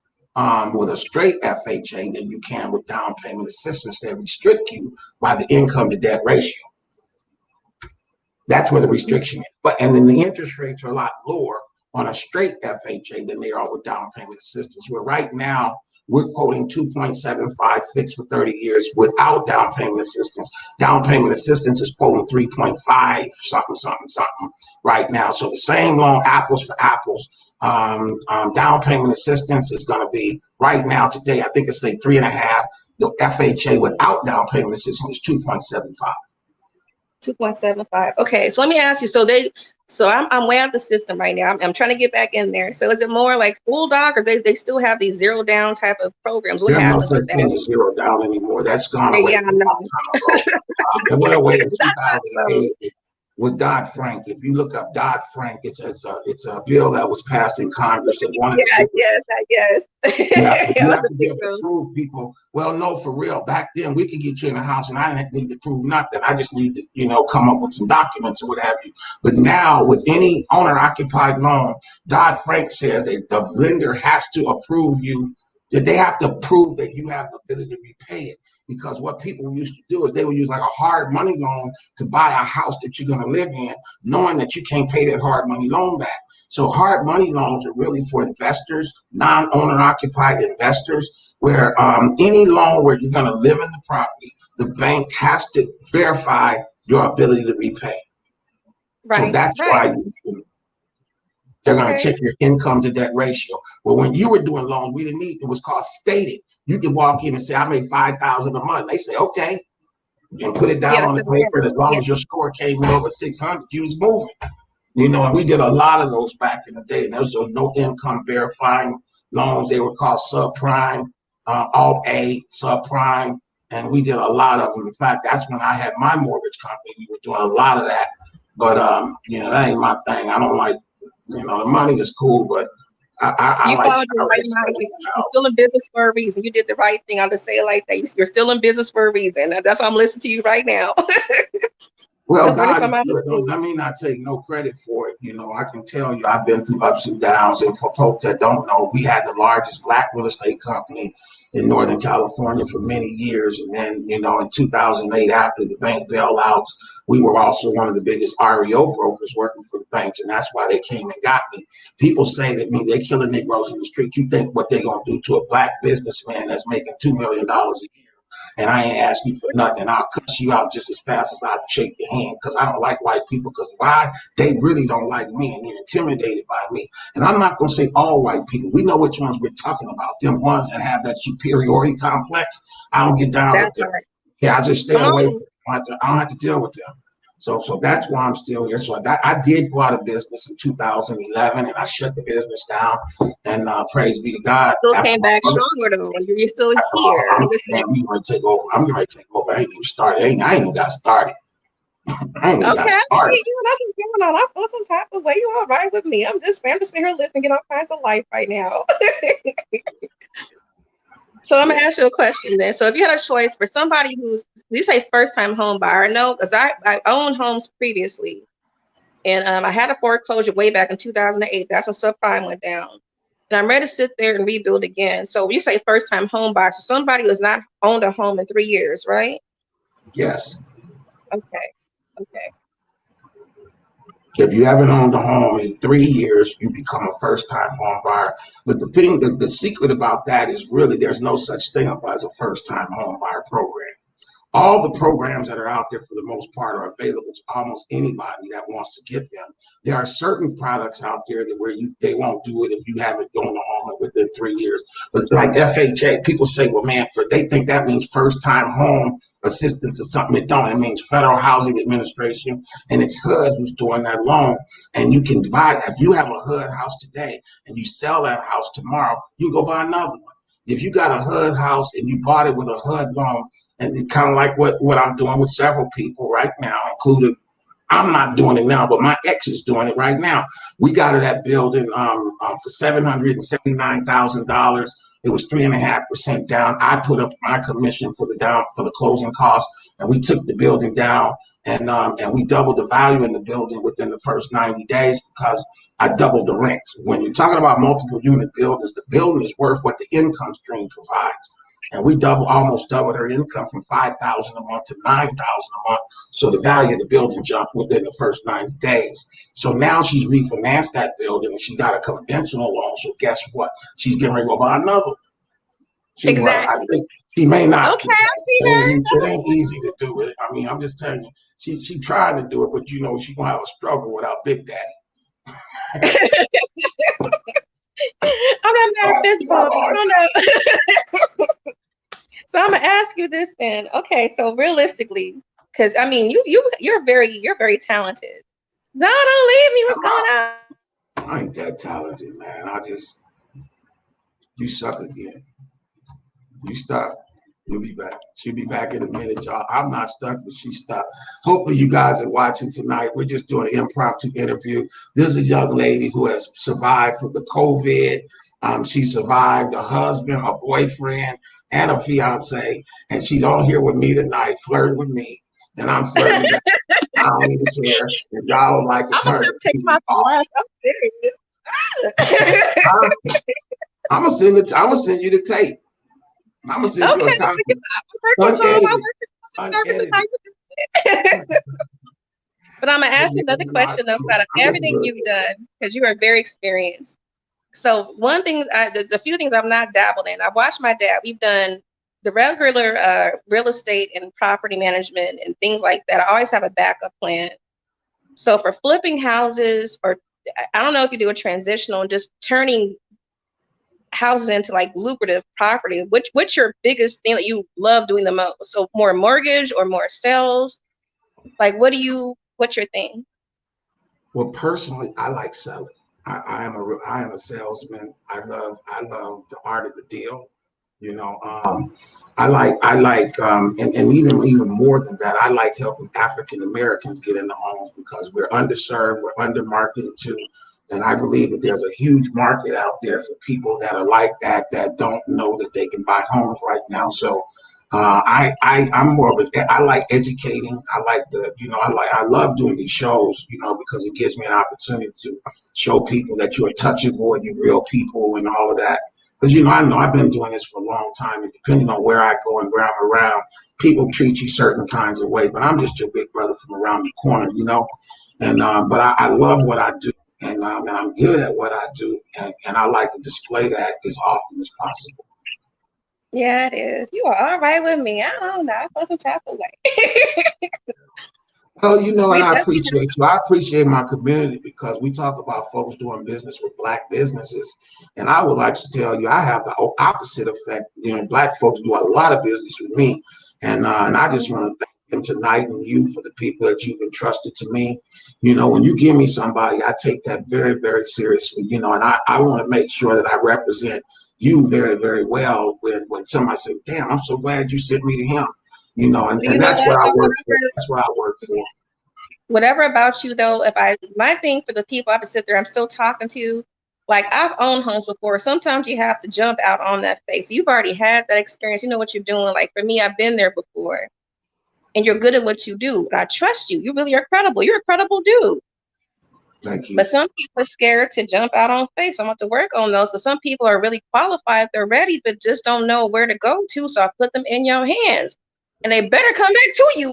with a straight FHA than you can with down payment assistance. They restrict you by the income to debt ratio. That's where the restriction is. And then the interest rates are a lot lower on a straight FHA than they are with down payment assistance. Where right now we're quoting 2.75 fixed for 30 years without down payment assistance. Down payment assistance is quoting 3.5 something right now. So the same loan, apples for apples. Down payment assistance is going to be right now today. I think it's say 3.5. The FHA without down payment assistance is 2.75. 2.75. Okay, so let me ask you. So I'm way out the system right now. I'm trying to get back in there. So is it more like Full Doc, or they still have these zero down type of programs? What There's no happens such with thing that? as zero down anymore. That's gone Yeah, away yeah, I from a know. long time ago. It went away in That's not so. 2008 with Dodd-Frank. If you look up Dodd-Frank, it's a bill that was passed in Congress that wanted to get Yes. yeah, Yeah, you that's have a to be big able to deal. prove people. Well, no, for real. Back then, we could get you in the house, and I didn't need to prove nothing. I just need to, come up with some documents or what have you. But now, with any owner-occupied loan, Dodd-Frank says that the lender has to approve you. That they have to prove that you have the ability to repay it. Because what people used to do is they would use like a hard money loan to buy a house that you're going to live in, knowing that you can't pay that hard money loan back. So hard money loans are really for investors, non-owner occupied investors, where any loan where you're going to live in the property, the bank has to verify your ability to repay. So that's Right. why they're going to Okay. check your income to debt ratio. Well, when you were doing loans, we didn't need, it was called stated. You could walk in and say, I make $5,000 a month. They say, okay, and put it down Yeah, on so the paper. And as long yeah. as your score came in over 600, you was moving. And we did a lot of those back in the day. And those were no income verifying loans. They were called subprime, alt A, subprime. And we did a lot of them. In fact, that's when I had my mortgage company. We were doing a lot of that. But, that ain't my thing. I don't like, the money is cool, but I You like followed your right mind. salvation. You're still in business for a reason. You did the right thing. I'll just say it like that. You're still in business for a reason. That's why I'm listening to you right now. Well, I'm learning God is from my good. mistakes. Let me not take no credit for it. I can tell you I've been through ups and downs. And for folks that don't know, we had the largest black real estate company in Northern California for many years. And then, in 2008, after the bank bailouts, we were also one of the biggest REO brokers working for the banks. And that's why they came and got me. People say that they're killing Negroes in the street. You think what they're going to do to a black businessman that's making $2 million a year? And I ain't asking you for nothing. I'll cuss you out just as fast as I shake your hand, because I don't like white people. Because why? They really don't like me, and they're intimidated by me. And I'm not going to say all white people. We know which ones we're talking about. Them ones that have that superiority complex. I don't get down with That's them. right. Yeah, I just stay Come away on. from them. I don't have to deal with them. So that's why I'm still here. So I did go out of business in 2011, and I shut the business down. And praise be to God. Still came back stronger though. You're still here. I'm just saying. I'm going to take over. I'm going to take over. I ain't even started. I ain't even got started. I ain't even got Okay, I started. see you. That's what's going on. I feel some type of way. You all right with me? I'm just sitting here listening, get all kinds of life right now. So I'm gonna ask you a question then. So if you had a choice for somebody you say first time home buyer, no, because I owned homes previously, and I had a foreclosure way back in 2008. That's when subprime went down, and I'm ready to sit there and rebuild again. So when you say first time home buyer, so somebody who has not owned a home in 3 years, right? Yes. Okay. If you haven't owned a home in 3 years, you become a first-time home buyer. But the secret about that is really there's no such thing as a first-time home buyer program. All the programs that are out there for the most part are available to almost anybody that wants to get them. There are certain products out there they won't do it if you haven't owned a home within 3 years. But like FHA, people say, well, man, they think that means first time home assistance or something. It don't. It means Federal Housing Administration, and it's HUD who's doing that loan. And you can buy, if you have a HUD house today and you sell that house tomorrow, you can go buy another one. If you got a HUD house and you bought it with a HUD loan, and it's kind of like what I'm doing with several people right now, including, I'm not doing it now, but my ex is doing it right now. We got her that building for $779,000. It was 3.5% down. I put up my commission for the closing costs, and we took the building down, and we doubled the value in the building within the first 90 days because I doubled the rents. When you're talking about multiple unit buildings, the building is worth what the income stream provides. And we almost doubled her income from $5,000 a month to $9,000 a month. So the value of the building jumped within the first 90 days. So now she's refinanced that building and she got a conventional loan. So guess what? She's getting ready to go buy another. Exactly. I think she may not. Okay, I see her. It ain't easy to do it. I mean, I'm just telling you, she trying to do it, but you know, she's gonna have a struggle without Big Daddy. I'm not mad at fist bump. No. So I'm gonna ask you this then. Okay, so realistically, because I mean, you're very talented. No, don't leave me. What's going on? I ain't that talented, man. You suck again. You stop. You'll be back. She'll be back in a minute, y'all. I'm not stuck, but she stopped. Hopefully you guys are watching tonight. We're just doing an impromptu interview. This is a young lady who has survived from the COVID. She survived a husband, a boyfriend, and a fiance. And she's on here with me tonight, flirting with me. And I'm flirting back. I don't even care. If y'all don't like it, turn it. Take my glass. I'm serious. I'm gonna send you the tape. I'm gonna send you a copy. But I'm gonna ask you another question though, out of everything you've done, because you are very experienced. So one thing, there's a few things I've not dabbled in. I've watched my dad. We've done the regular real estate and property management and things like that. I always have a backup plan. So for flipping houses, or I don't know if you do a transitional and just turning houses into like lucrative property, what's your biggest thing that you love doing the most? So more mortgage or more sales? Like what's your thing? Well, personally, I like selling. I am a salesman. I love the art of the deal. You know, I like and even more than that, I like helping African Americans get into homes because we're underserved, we're undermarketed too. And I believe that there's a huge market out there for people that are like that don't know that they can buy homes right now. So I'm more of I like educating. I love doing these shows, because it gives me an opportunity to show people that you're touchable and you're real people and all of that. Because, I know I've been doing this for a long time, and depending on where I go and where I'm around, people treat you certain kinds of way. But I'm just your big brother from around the corner, And but I love what I do, and I'm good at what I do, and I like to display that as often as possible. Yeah, it is. You are all right with me. I don't know. I feel some type of way. Well, and I appreciate you. I appreciate my community because we talk about folks doing business with Black businesses. And I would like to tell you, I have the opposite effect. Black folks do a lot of business with me. And I just want to thank them tonight and you for the people that you've entrusted to me. When you give me somebody, I take that very, very seriously, and I want to make sure that I represent you very, very well when somebody says, damn, I'm so glad you sent me to him. And that's what I work for. That's what I work for. Whatever about you, though, my thing for the people I have to sit there, I'm still talking to, like I've owned homes before. Sometimes you have to jump out on that face. You've already had that experience. You know what you're doing. Like for me, I've been there before, and you're good at what you do. I trust you. You really are credible. You're a credible dude. Thank you. But some people are scared to jump out on face. I want to work on those. But some people are really qualified. They're ready, but just don't know where to go to. So I put them in your hands. And they better come back to you,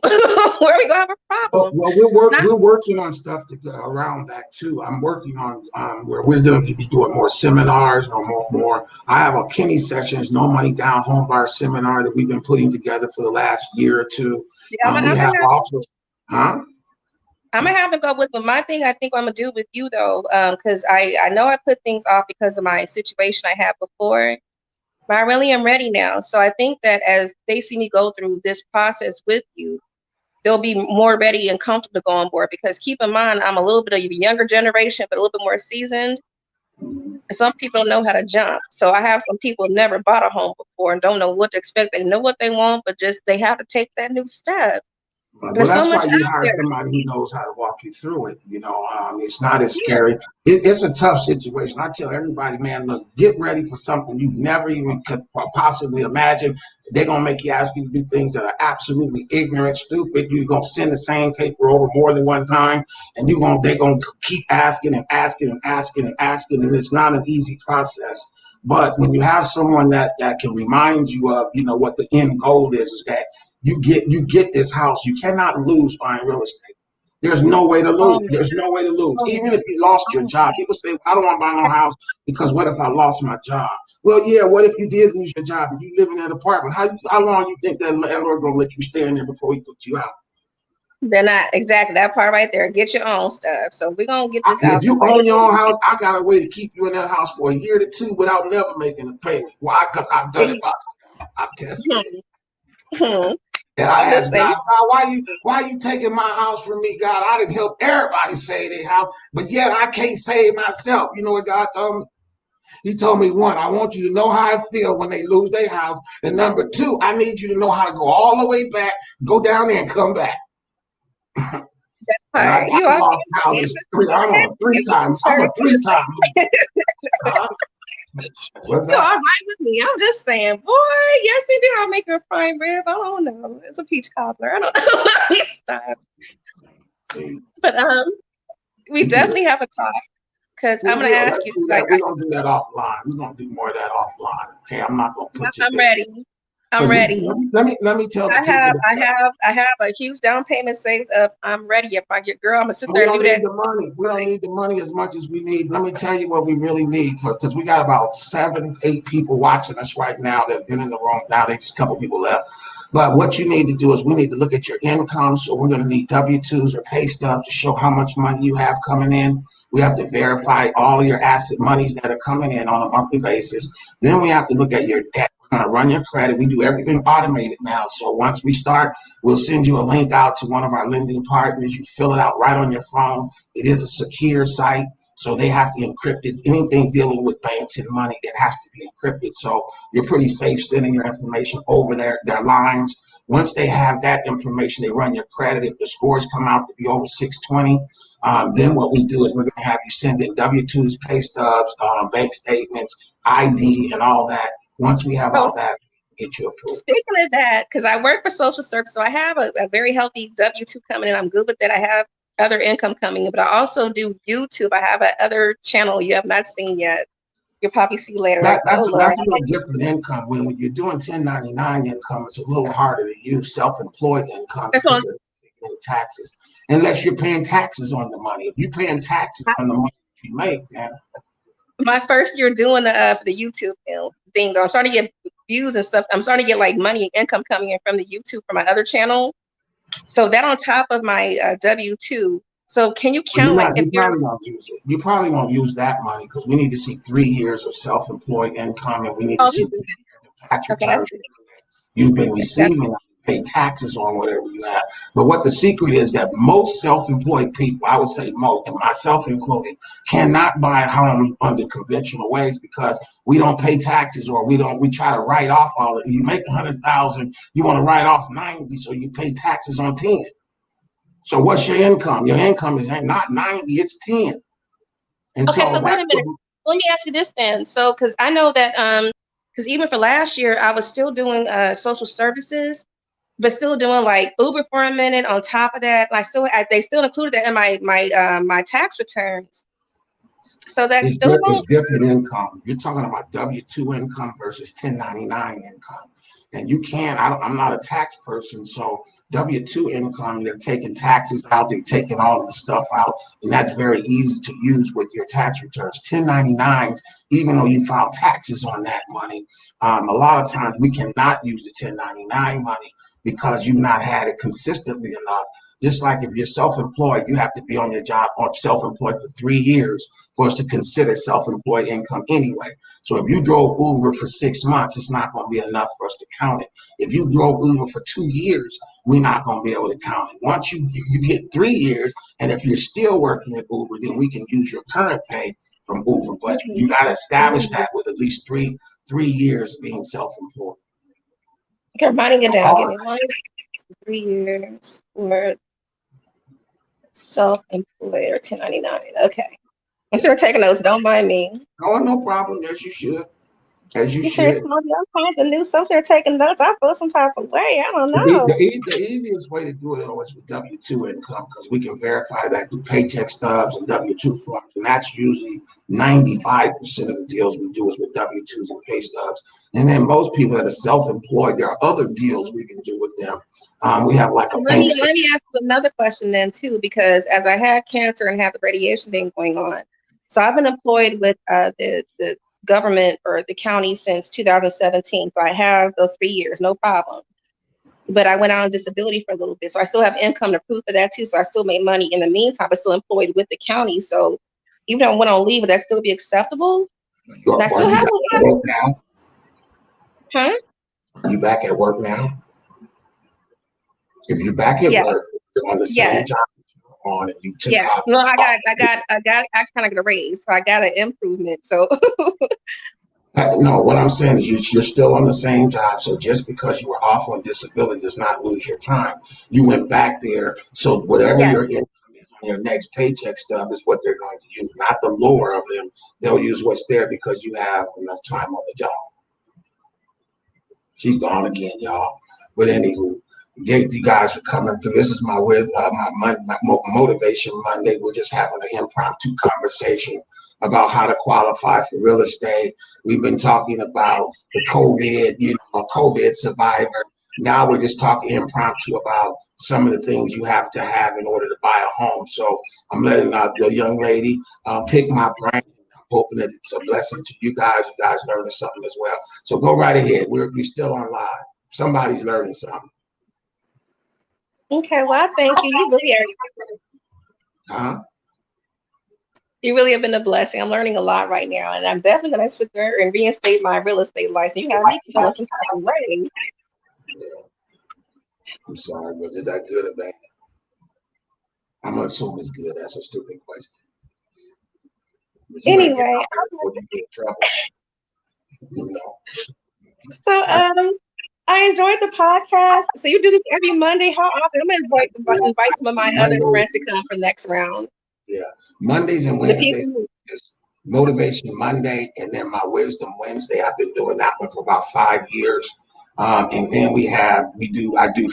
where we gonna have a problem. Well, we're working on stuff around that too. I'm working on where we're going to be doing more seminars, more. I have a Kenny Sessions No Money Down Home Buyer seminar that we've been putting together for the last year or two. Yeah, I'm gonna have to go with them. My thing, I think I'm gonna do with you though, because I know I put things off because of my situation I had before. But I really am ready now. So I think that as they see me go through this process with you, they'll be more ready and comfortable to go on board. Because keep in mind, I'm a little bit of a younger generation, but a little bit more seasoned. And some people don't know how to jump. So I have some people who never bought a home before and don't know what to expect. They know what they want, but just they have to take that new step. Well, that's why you hire somebody who knows how to walk you through it. It's not as scary. It's a tough situation. I tell everybody, man, look, get ready for something you never even could possibly imagine. They're going to make you ask you to do things that are absolutely ignorant, stupid. You're going to send the same paper over more than one time, and they're going to keep asking and asking and asking and asking, and it's not an easy process. But when you have someone that can remind you of, what the end goal is that you get this house. You cannot lose buying real estate. There's no way to lose. Oh, There's no way to lose. oh, Even if you lost your job, people say, I don't want to buy no house because what if I lost my job? Well, yeah, what if you did lose your job and you live in that apartment? How long you think that landlord gonna let you stay in there before he puts you out? they're not exactly that part right there. Get your own stuff. So we're gonna get this out If you the way. own your own house, I got a way to keep you in that house for a year to two without never making a payment. Why? Because I've done it myself. I've tested it. Hmm. And I I'm just asked saying. God, why you taking my house from me, God? I didn't help everybody save their house, but yet I can't save myself. You know what God told me? He told me, one, I want you to know how I feel when they lose their house. And number two, I need you to know how to go all the way back, go down there and come back. And I You are lost houses three. I'm a three-time. What's You all that? right with me? I'm just saying, boy. Yes, indeed. I'll make her a prime rib. I don't know. It's a peach cobbler. I don't know. Stop. But we definitely have a talk because I'm gonna ask you. We're gonna do that offline. We're gonna do more of that offline. Okay, I'm not gonna put you. I'm ready. I'm ready. Let me tell the people. I have a huge down payment saved up. I'm ready. If I get girl, I'm gonna sit We there and don't do need that. the money. We don't need the money as much as we need. Let me tell you what we really need because we got about 7, 8 people watching us right now that have been in the room. Now there's just a couple people left. But what you need to do is we need to look at your income. So we're going to need W-2s or pay stubs to show how much money you have coming in. We have to verify all of your asset monies that are coming in on a monthly basis. Then we have to look at your debt. Run your credit. We do everything automated now. So once we start, we'll send you a link out to one of our lending partners. You fill it out right on your phone. It is a secure site, so they have to encrypt it. Anything dealing with banks and money, it has to be encrypted. So you're pretty safe sending your information over their lines. Once they have that information, they run your credit. If the scores come out to be over 620, then what we do is we're going to have you send in W-2s, pay stubs, bank statements, ID, and all that. Once we have all that, get you approved. Speaking of that, because I work for social service, so I have a very healthy W-2 coming in. I'm good with that. I have other income coming in, but I also do YouTube. I have another channel you have not seen yet. You'll probably see later. That's a little different income. When you're doing 1099 income, it's a little harder to use self-employed income because you're paying taxes. Unless you're paying taxes on the money. If you're paying taxes on the money you make, man. My first year doing the YouTube thing, though, I'm starting to get views and stuff. I'm starting to get like money and income coming in from the YouTube from my other channel. So that on top of my W-2. So can you count you probably won't use that money because we need to see 3 years of self-employed income and we need to see tax returns you've been receiving. Pay taxes on whatever you have. But what the secret is that most self-employed people, I would say most, and myself included, cannot buy a home under conventional ways because we don't pay taxes or we try to write off all of it. You make 100,000, you want to write off 90, so you pay taxes on 10. So what's your income? Your income is not 90, it's 10. And okay, so wait a minute. Let me ask you this then. So because I know that because even for last year, I was still doing social services, but still doing like Uber for a minute. On top of that, they still included that in my tax returns. So that's still different income. You're talking about W-2 income versus 1099 income. And you can't, I'm not a tax person, so W-2 income, they're taking taxes out, they're taking all of the stuff out, and that's very easy to use with your tax returns. 1099s, even though you file taxes on that money, a lot of times we cannot use the 1099 money because you've not had it consistently enough. Just like if you're self-employed, you have to be on your job or self-employed for 3 years for us to consider self-employed income anyway. So if you drove Uber for 6 months, it's not going to be enough for us to count it. If you drove Uber for 2 years, we're not going to be able to count it. Once you get 3 years, and if you're still working at Uber, then we can use your current pay from Uber. But you got to establish that with at least three years being self-employed. Okay, writing it down. Give me 3 years for self-employed or 1099. Okay. I'm sure taking notes. Don't mind me. Oh, no problem. Yes, you should. as you You said should. some of the other kinds of news. Some are taking notes. I feel some type of way. I don't The, know. the, ea- the easiest way to do it always with W-2 income because we can verify that through paycheck stubs and W-2 forms. And that's usually 95% of the deals we do is with W-2s and pay stubs. And then most people that are self-employed, there are other deals we can do with them. We have like So a let bank. me ask you another question then too, because as I had cancer and have the radiation thing going on, so I've been employed with the government or the county since 2017. So I have those 3 years, no problem. But I went out on disability for a little bit, so I still have income to prove for that too. So I still make money in the meantime, but still employed with the county. So even though I went on leave, would that still be acceptable? And I Are still you have back a at lot of, work now? huh? Are you back at work now? If you're back at Yeah, work, you're on the yeah. same job you're on and you took Yeah, off. no, I kind of got a raise, so I got an improvement. So, No, what I'm saying is you're still on the same job. So just because you were off on disability does not lose your time. You went back there. So whatever yeah. your income is on your next paycheck stub is what they're going to use, not the lower of them. They'll use what's there because you have enough time on the job. She's gone again, y'all. But anywho, thank you guys for coming through. This is my motivation Monday. We're just having an impromptu conversation about how to qualify for real estate. We've been talking about the COVID, a COVID survivor. Now we're just talking impromptu about some of the things you have to have in order to buy a home. So I'm letting the young lady pick my brain. I'm hoping that it's a blessing to you guys. You guys learning something as well. So go right ahead. We're still on live. Somebody's learning something. Okay, well, thank you. Huh? You really have been a blessing. I'm learning a lot right now, and I'm definitely going to sit there and reinstate my real estate license. You have me feeling some type of way. Yeah. I'm sorry, but is that good or bad? I'm gonna assume it's good. That's a stupid question. But you ain't getting Anyway, out there before you get in trouble. You know. so I enjoyed the podcast. So you do this every Monday. How often? I'm going to invite some of my other Monday, friends to come for next round. yeah. Mondays and The Wednesdays people. is Motivation Monday, and then my Wisdom Wednesday. I've been doing that one for about 5 years. And then I do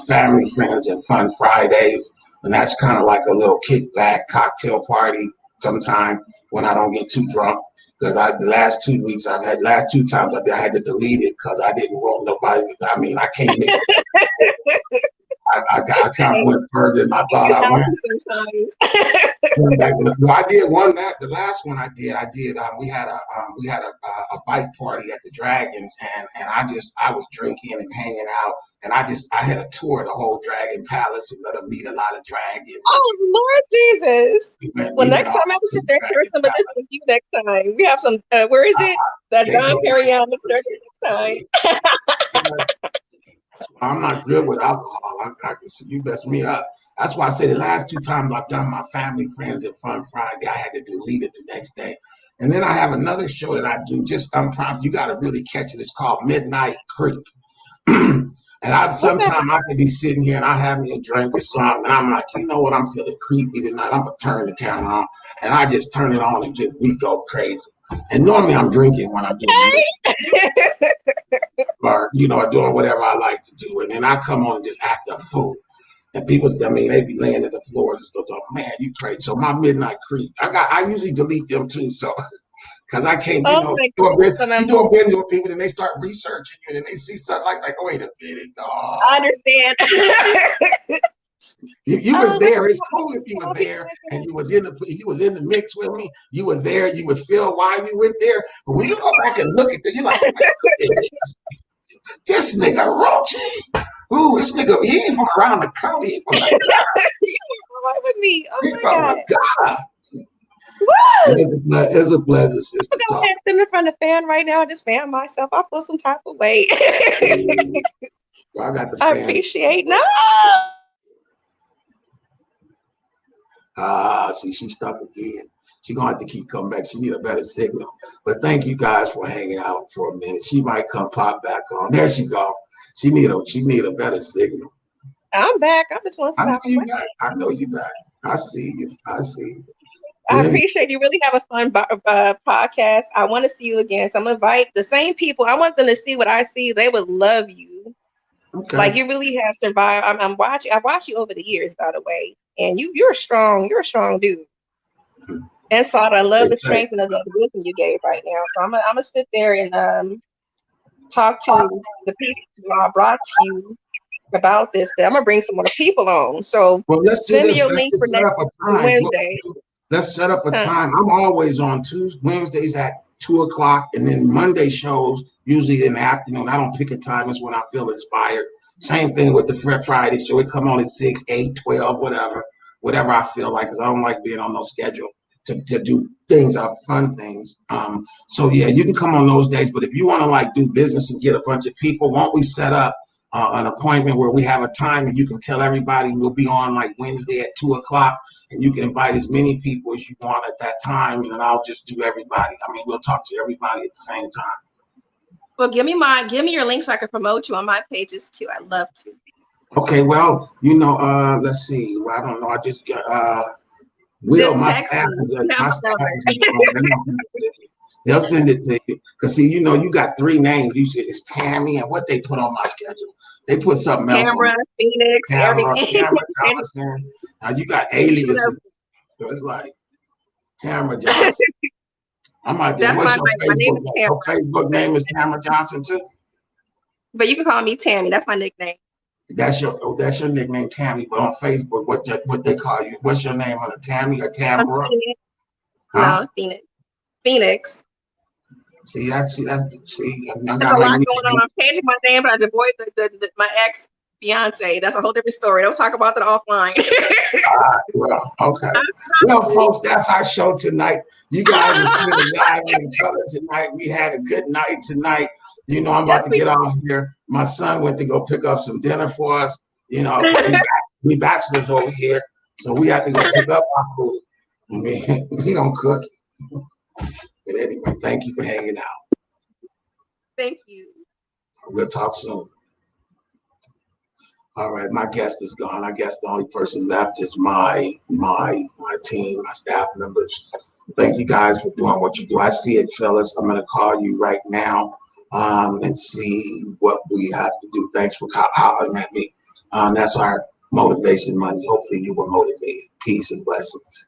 family, friends, and fun Fridays, and that's kind of like a little kickback cocktail party sometime when I don't get too drunk. Because the last 2 weeks last two times I had to delete it because I didn't want nobody. I mean, I can't mix. I kind of went further than I thought I went. Sometimes. Well, I did one that the last one I did. We had a bike party at the Dragons, and I was drinking and hanging out, and I had a tour of the whole Dragon Palace and let them meet a lot of dragons. Oh, Lord Jesus. We Next went time all I have to to sit the there and hear Dragon some of Palace. this with you next time. We have some, where is it? That They Don told me Perignon next time. I'm not good with alcohol. You messed me up. That's why I say the last two times I've done my family, friends, and fun Friday, I had to delete it the next day. And then I have another show that I do just unprompted. You got to really catch it. It's called Midnight Creep. And sometimes I could be sitting here and I have me a drink or something, and I'm like, you know what, I'm feeling creepy tonight. I'm gonna turn the camera on, and I just turn it on and we go crazy. And normally I'm drinking when I'm doing or doing whatever I like to do, and then I come on and just act a fool. And people, they be laying at the floors and stuff. Man, you crazy. So my Midnight Creep, I usually delete them too. So because I can't, Oh my you goodness. do a video with people, and they start researching you, and they see something like, wait a minute, dog. I understand. You was there. It's cool if you were there and you was in the mix with me. You were there. You would feel why we went there. But when you go back and look at that, you're like, this nigga Roachy. Ooh, this nigga, he ain't from around the county. He from the Right with me. Oh my God. Woo! It's a pleasure, sister. I'm sitting in front of the fan right now. I just fan myself. I feel some type of way. Well, I got the I fan. appreciate no. She's stuck again. She's gonna have to keep coming back. She need a better signal. But thank you guys for hanging out for a minute. She might come pop back on. There she go. She need a better signal. I'm back. I just want to stop. I know you back. I see you. I appreciate you. Really have a fun podcast. I want to see you again. So I'm gonna invite the same people. I want them to see what I see. They would love you. Okay. Like you really have survived. I'm watching. I've watched you over the years, by the way, and you're strong. You're a strong dude. And so I love the strength and the wisdom you gave right now. So I'm gonna sit there and talk to the people I brought to you about this. But I'm gonna bring some more people on. So well, let's send do me this. your link for next Wednesday. Let's set up a time. I'm always on Wednesdays at 2:00, and then Monday shows usually in the afternoon. I don't pick a time. It's when I feel inspired. Same thing with the Friday show. It come on at 6, 8, 12, whatever I feel like, because I don't like being on no schedule to do things fun things. So yeah, you can come on those days. But if you want to like do business and get a bunch of people, why don't we set up an appointment where we have a time and you can tell everybody we'll be on like Wednesday at 2:00, and you can invite as many people as you want at that time, and then I'll just do everybody. I mean, we'll talk to everybody at the same time. Well, give me your link so I can promote you on my pages too. I'd love to. Okay, well, let's see. Well, I don't know. I just got Will, my staff, they'll send it to you. Because see, you got 3 names. It's Tammy, and what they put on my schedule. They put something else Tamara, on. Phoenix, everything. Tamara Johnson. Now you got aliases. So it's like Tamara Johnson. I might do. What's your Facebook name? Your Facebook name is Tamara Johnson too. But you can call me Tammy. That's my nickname. That's your nickname, Tammy. But on Facebook, what they call you? What's your name on it? Tammy or Tamara? No, Phoenix. Phoenix. See, that's There's a lot going on. I'm changing my name, but I avoid my ex fiance. That's a whole different story. Don't talk about that offline. Well, okay. Well, folks, that's our show tonight. You guys are feeling live in color tonight. We had a good night tonight. I'm about to get off here. My son went to go pick up some dinner for us. We bachelors over here, so we have to go pick up our food. We don't cook. But anyway, thank you for hanging out. Thank you. We'll talk soon. All right, my guest is gone. I guess the only person left is my team, my staff members. Thank you guys for doing what you do. I see it, Phyllis. I'm going to call you right now and see what we have to do. Thanks for hollering at me. That's our motivation money. Hopefully you were motivated. Peace and blessings.